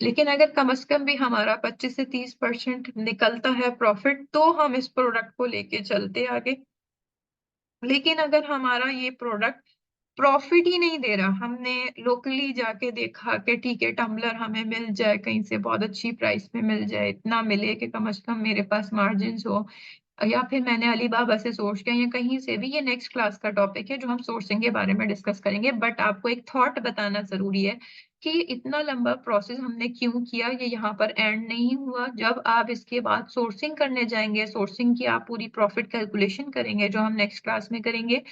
Speaker 1: लेकिन अगर कम से कम भी हमारा 25 से 30% निकलता है प्रॉफिट, तो हम इस प्रोडक्ट को लेके चलते आगे। लेकिन अगर हमारा ये प्रोडक्ट प्रॉफिट ही नहीं दे रहा, हमने लोकली जाके देखा कि ठीक है टम्बलर हमें मिल जाए कहीं से बहुत अच्छी प्राइस में मिल जाए, इतना मिले कि कम से कम मेरे पास मार्जिन हो, या फिर मैंने अलीबाबा से सोर्स किया या कहीं से भी, ये नेक्स्ट क्लास का टॉपिक है जो हम सोर्सिंग के बारे में डिस्कस करेंगे। बट आपको एक थॉट बताना जरूरी है कि इतना लंबा प्रोसेस हमने क्यों किया, ये यहाँ पर एंड नहीं हुआ। जब आप इसके बाद सोर्सिंग करने जाएंगे, सोर्सिंग की आप पूरी प्रॉफिट कैलकुलेशन करेंगे जो हम नेक्स्ट क्लास में करेंगे।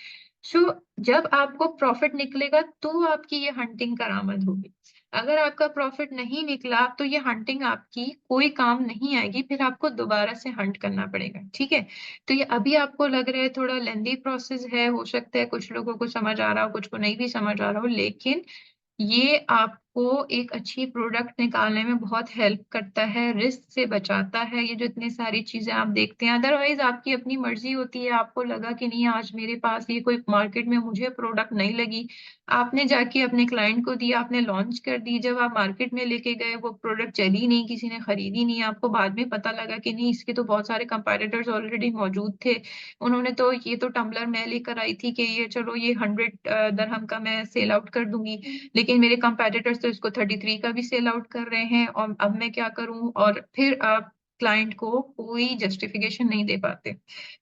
Speaker 1: सो जब आपको प्रॉफिट निकलेगा तो आपकी ये हंटिंग करामद होगी। अगर आपका प्रॉफिट नहीं निकला तो ये हंटिंग आपकी कोई काम नहीं आएगी, फिर आपको दोबारा से हंट करना पड़ेगा। ठीक है, तो ये अभी आपको लग रहा है थोड़ा लेंदी प्रोसेस है, हो सकता है कुछ लोगों को समझ आ रहा हो, कुछ को नहीं भी समझ आ रहा हो, लेकिन ये आपको एक अच्छी प्रोडक्ट निकालने में बहुत हेल्प करता है, रिस्क से बचाता है। ये जो इतनी सारी चीजें आप देखते हैं, अदरवाइज आपकी अपनी मर्जी होती है, आपको लगा कि नहीं आज मेरे पास ये कोई मार्केट में मुझे प्रोडक्ट नहीं लगी, आपने जाके अपने क्लाइंट को दी, आपने लॉन्च कर दी, जब आप मार्केट में लेके गए वो प्रोडक्ट चली नहीं, किसी ने खरीदी नहीं, आपको बाद में पता लगा कि नहीं इसके तो बहुत सारे कंपैटिटर्स ऑलरेडी मौजूद थे, उन्होंने तो ये तो टम्बलर मैं लेकर आई थी कि ये चलो ये 100 दरहम का मैं सेल आउट कर दूंगी, लेकिन मेरे कंपेटिटर्स तो इसको 33 का भी सेल आउट कर रहे हैं, और अब मैं क्या करूं। और फिर आप क्लाइंट को कोई जस्टिफिकेशन नहीं दे पाते।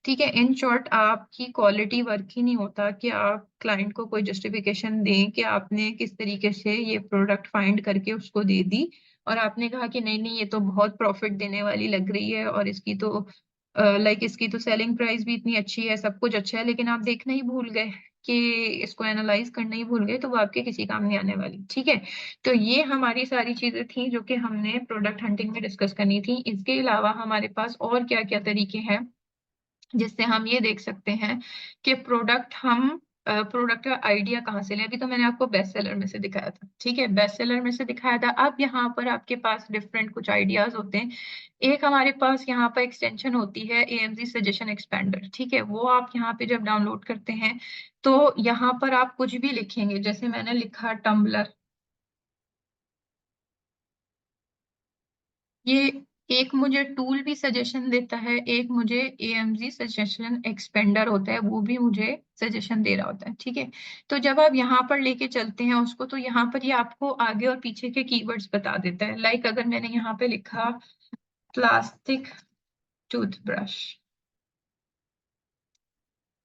Speaker 1: ठीक है, इन शॉर्ट आपकी क्वालिटी वर्क ही नहीं होता कि आप क्लाइंट को कोई जस्टिफिकेशन दें कि आपने किस तरीके से ये प्रोडक्ट फाइंड करके उसको दे दी, और आपने कहा कि नहीं नहीं ये तो बहुत प्रॉफिट देने वाली लग रही है, और इसकी तो इसकी तो सेलिंग प्राइस भी इतनी अच्छी है, सब कुछ अच्छा है, लेकिन आप देखना ही भूल गए कि इसको एनालाइज करना ही भूल गए, तो वो आपके किसी काम नहीं आने वाली। ठीक है, तो ये हमारी सारी चीजें थी जो कि हमने प्रोडक्ट हंटिंग में डिस्कस करनी थी। इसके अलावा हमारे पास और क्या क्या तरीके हैं जिससे हम ये देख सकते हैं कि प्रोडक्ट का आइडिया कहाँ से लें। अभी तो मैंने आपको बेस्ट सेलर में से दिखाया था, ठीक है, बेस्ट सेलर में से दिखाया था। अब यहाँ पर आपके पास डिफरेंट कुछ आइडियाज होते हैं। एक हमारे पास यहाँ पर एक्सटेंशन होती है AMZ सजेशन एक्सपेंडर। ठीक है, वो आप यहाँ पे जब डाउनलोड करते हैं तो यहाँ पर आप कुछ भी लिखेंगे, जैसे मैंने लिखा टम्बलर, ये एक मुझे टूल भी सजेशन देता है, एक मुझे AMZ सजेशन एक्सपेंडर होता है वो भी मुझे सजेशन दे रहा होता है। ठीक है, तो जब आप यहाँ पर लेके चलते हैं उसको, तो यहाँ पर ये आपको आगे और पीछे के कीवर्ड्स बता देता है। अगर मैंने यहाँ पे लिखा प्लास्टिक टूथब्रश,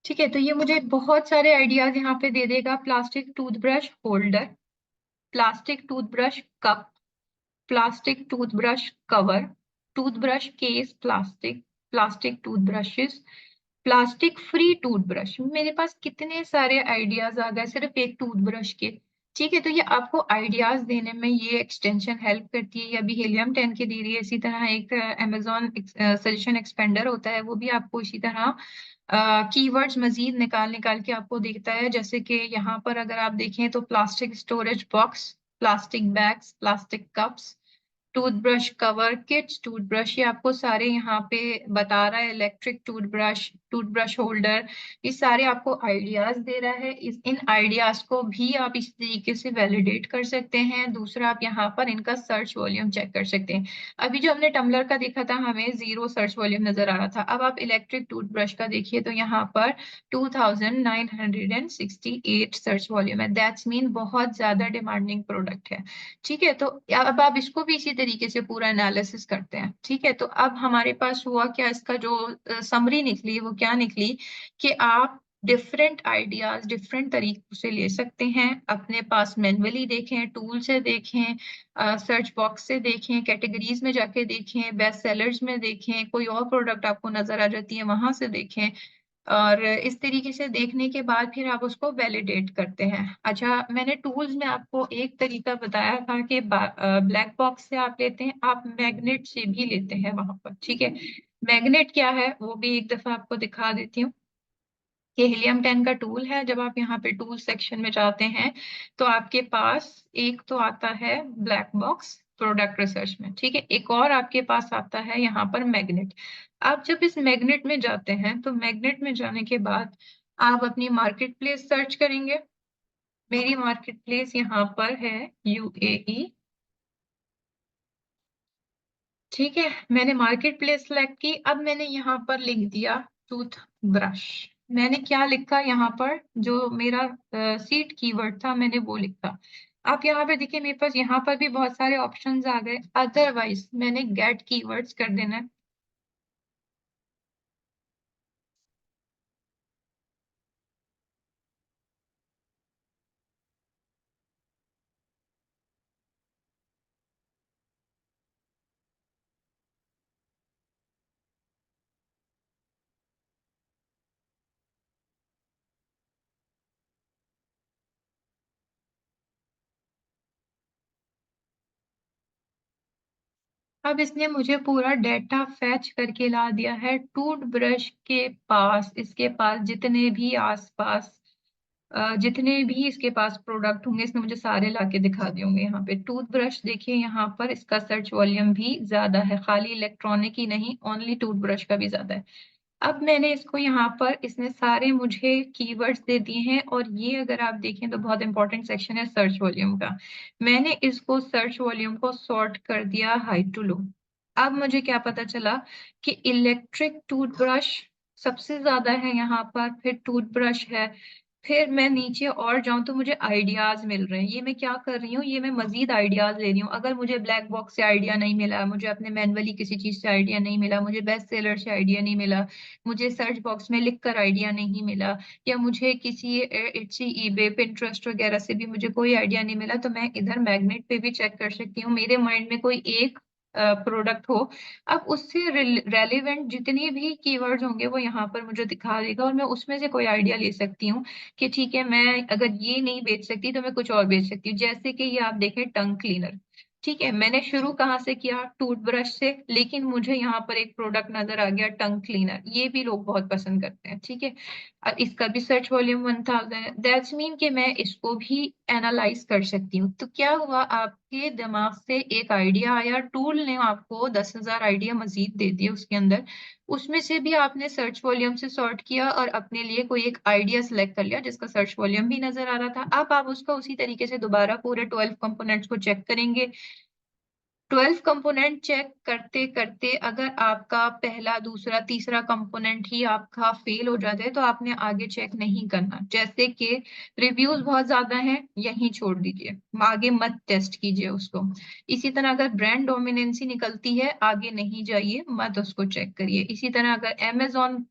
Speaker 1: ठीक है, तो ये मुझे बहुत सारे आइडियाज यहाँ पे दे देगा। Plastic toothbrush holder, plastic toothbrush cup, plastic toothbrush cover, toothbrush case plastic, plastic toothbrushes, plastic free toothbrush. मेरे पास कितने सारे आइडियाज आ गए सिर्फ एक टूथब्रश के। ठीक है, तो ये आपको आइडियाज देने में ये एक्सटेंशन हेल्प करती है। अभी हीलियम 10 के दे रही है, इसी तरह एक अमेजोन सजेशन एक्सपेंडर होता है, वो भी आपको इसी तरह कीवर्ड्स मजीद निकाल निकाल के आपको देखता है। जैसे कि यहाँ पर अगर आप देखें तो plastic storage box, plastic bags, plastic cups, toothbrush cover kits, toothbrush, ये आपको सारे यहाँ पे बता रहा है। इलेक्ट्रिक टूथब्रश, टूथब्रश होल्डर, ये सारे आपको आइडियाज दे रहा है। इन आइडियाज को भी आप इस तरीके से वैलिडेट कर सकते हैं। दूसरा, आप यहाँ पर इनका सर्च वॉल्यूम चेक कर सकते हैं। अभी जो हमने टम्बलर का देखा था हमें 0 सर्च वॉल्यूम नजर आ रहा था, अब आप इलेक्ट्रिक टूथब्रश का देखिए तो यहाँ पर 2968 सर्च वॉल्यूम है। दैट्स मीन बहुत ज्यादा डिमांडिंग प्रोडक्ट है। ठीक है, तो अब आप इसको भी इसी तरीके से पूरा एनालिसिस करते हैं। ठीक है, तो अब हमारे पास हुआ क्या, इसका जो समरी निकली वो क्या निकली कि आप डिफरेंट आइडियाज डिफरेंट तरीकों से ले सकते हैं। अपने पास मैन्युअली देखें, टूल से देखें, सर्च बॉक्स से देखें, कैटेगरीज में जाके देखें, बेस्ट सेलर्स में देखें, कोई और प्रोडक्ट आपको नजर आ जाती है वहां से देखें। और इस तरीके से देखने के बाद फिर आप उसको वैलिडेट करते हैं। अच्छा, मैंने टूल्स में आपको एक तरीका बताया था कि ब्लैक बॉक्स से आप लेते हैं, आप मैग्नेट से भी लेते हैं वहां पर, ठीक है। मैग्नेट क्या है वो भी एक दफा आपको दिखा देती हूँ। ये हीलियम 10 का टूल है। जब आप यहाँ पे टूल सेक्शन में जाते हैं तो आपके पास एक तो आता है ब्लैक बॉक्स प्रोडक्ट रिसर्च में, ठीक है। एक और आपके पास आता है यहाँ पर मैग्नेट। आप जब इस मैग्नेट में जाते हैं तो मैग्नेट में जाने के बाद आप अपनी मार्केट प्लेस सर्च करेंगे। मेरी मार्केट प्लेस यहाँ पर है यूएई, ठीक है। मैंने मार्केट प्लेस सेलेक्ट की। अब मैंने यहाँ पर लिख दिया टूथ ब्रश। मैंने क्या लिखा यहाँ पर, जो मेरा सीट कीवर्ड था मैंने वो लिखा। आप यहाँ पे देखिए मेरे पास यहाँ पर भी बहुत सारे ऑप्शंस आ गए। अदरवाइज मैंने गेट कीवर्ड्स कर देना है। अब इसने मुझे पूरा डेटा फैच करके ला दिया है। टूथब्रश के पास, इसके पास जितने भी आसपास जितने भी इसके पास प्रोडक्ट होंगे इसने मुझे सारे लाके दिखा दिए होंगे। यहाँ पे टूथब्रश देखिए, यहाँ पर इसका सर्च वॉल्यूम भी ज्यादा है, खाली इलेक्ट्रॉनिक ही नहीं, ओनली टूथब्रश का भी ज्यादा है। अब मैंने इसको यहाँ पर, इसने सारे मुझे कीवर्ड्स दे दिए हैं। और ये अगर आप देखें तो बहुत इंपॉर्टेंट सेक्शन है सर्च वॉल्यूम का। मैंने इसको सर्च वॉल्यूम को सॉर्ट कर दिया हाई टू लो। अब मुझे क्या पता चला कि इलेक्ट्रिक टूथब्रश सबसे ज्यादा है यहाँ पर, फिर टूथब्रश है, फिर मैं नीचे और जाऊं तो मुझे आइडियाज मिल रहे हैं। ये मैं क्या कर रही हूँ, ये मैं मजीद आइडियाज ले रही हूँ। अगर मुझे ब्लैक बॉक्स से आइडिया नहीं मिला, मुझे अपने मैनुअली किसी चीज से आइडिया नहीं मिला, मुझे बेस्ट सेलर से आइडिया नहीं मिला, मुझे सर्च बॉक्स में लिख कर आइडिया नहीं मिला, या मुझे किसी इट्सी ईबे पिंटरेस्ट वगैरह से भी मुझे कोई आइडिया नहीं मिला, तो मैं इधर मैग्नेट पे भी चेक कर सकती हूँ। मेरे माइंड में कोई एक प्रोडक्ट हो, अब उससे रेलिवेंट जितने भी कीवर्ड्स होंगे वो यहाँ पर मुझे दिखा देगा, और मैं उसमें से कोई आइडिया ले सकती हूँ कि ठीक है, मैं अगर ये नहीं बेच सकती तो मैं कुछ और बेच सकती हूँ। जैसे कि ये आप देखें टंग क्लीनर, ठीक है। मैंने शुरू कहाँ से किया, टूथब्रश से, लेकिन मुझे यहाँ पर एक प्रोडक्ट नजर आ गया टंग क्लीनर। ये भी लोग बहुत पसंद करते हैं, ठीक है। और इसका भी सर्च वॉल्यूम 1000 है। दैट्स मीन कि मैं इसको भी एनालाइज कर सकती हूँ। तो क्या हुआ, आपके दिमाग से एक आइडिया आया, टूल ने आपको 10,000 आइडिया मजीद दे दिए उसके अंदर। उसमें से भी आपने सर्च वॉल्यूम से सॉर्ट किया और अपने लिए कोई एक आइडिया सेलेक्ट कर लिया जिसका सर्च वॉल्यूम भी नजर आ रहा था। अब आप उसका उसी तरीके से दोबारा पूरे 12 कंपोनेंट्स को चेक करेंगे। 12 कंपोनेंट चेक करते करते अगर आपका पहला दूसरा तीसरा कंपोनेंट ही आपका फेल हो जाता है तो आपने आगे चेक नहीं करना। जैसे कि रिव्यूज बहुत ज्यादा हैं, यहीं छोड़ दीजिए, आगे मत टेस्ट कीजिए उसको। इसी तरह अगर ब्रांड डोमिनेंसी निकलती है, आगे नहीं जाइए, मत उसको चेक करिए। इसी तरह अगर अमेजोन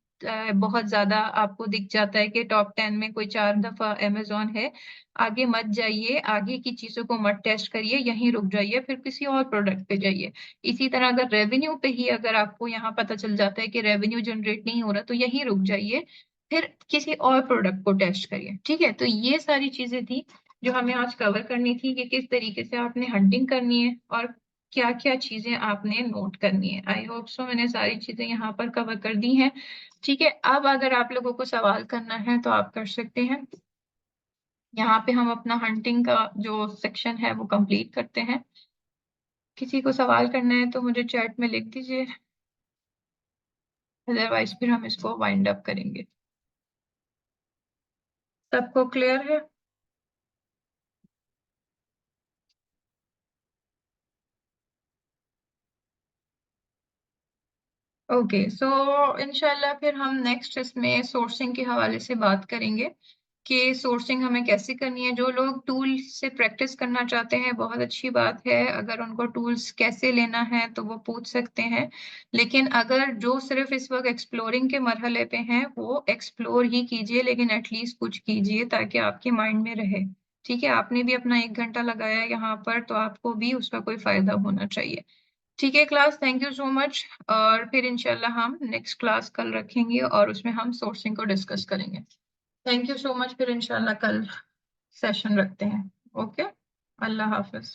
Speaker 1: बहुत ज्यादा आपको दिख जाता है कि टॉप 10 में कोई 4 दफा अमेजोन है, आगे मत जाइए, आगे की चीजों को मत टेस्ट करिए, यहीं रुक जाइए, फिर किसी और प्रोडक्ट पे जाइए। इसी तरह अगर रेवेन्यू पे ही अगर आपको यहाँ पता चल जाता है कि रेवेन्यू जनरेट नहीं हो रहा तो यहीं रुक जाइए, फिर किसी और प्रोडक्ट को टेस्ट करिए, ठीक है। तो ये सारी चीजें थी जो हमें आज कवर करनी थी कि किस तरीके से आपने हंटिंग करनी है और क्या क्या चीजें आपने नोट करनी है। आई होप सो मैंने सारी चीजें यहाँ पर कवर कर दी हैं, ठीक है। अब अगर आप लोगों को सवाल करना है तो आप कर सकते हैं। यहाँ पे हम अपना हंटिंग का जो सेक्शन है वो कंप्लीट करते हैं। किसी को सवाल करना है तो मुझे चैट में लिख दीजिए, अदरवाइज फिर हम इसको वाइंड अप करेंगे। सबको क्लियर है? ओके, सो इंशाल्लाह फिर हम नेक्स्ट इसमें सोर्सिंग के हवाले से बात करेंगे। कि सोर्सिंग हमें कैसे करनी है। जो लोग टूल से प्रैक्टिस करना चाहते हैं बहुत अच्छी बात है, अगर उनको टूल्स कैसे लेना है तो वो पूछ सकते हैं। लेकिन अगर जो सिर्फ इस वक्त एक्सप्लोरिंग के मरहले पे हैं वो एक्सप्लोर ही कीजिए, लेकिन एटलीस्ट कुछ कीजिए ताकि आपके माइंड में रहे। ठीक है, आपने भी अपना 1 घंटा लगाया यहाँ पर तो आपको भी उसका कोई फायदा होना चाहिए। ठीक है class, thank you so much. और फिर इंशाल्लाह हम नेक्स्ट क्लास कल रखेंगे और उसमें हम सोर्सिंग को डिस्कस करेंगे। Thank you so much. फिर इंशाल्लाह कल सेशन रखते हैं। ओके, अल्लाह हाफिज।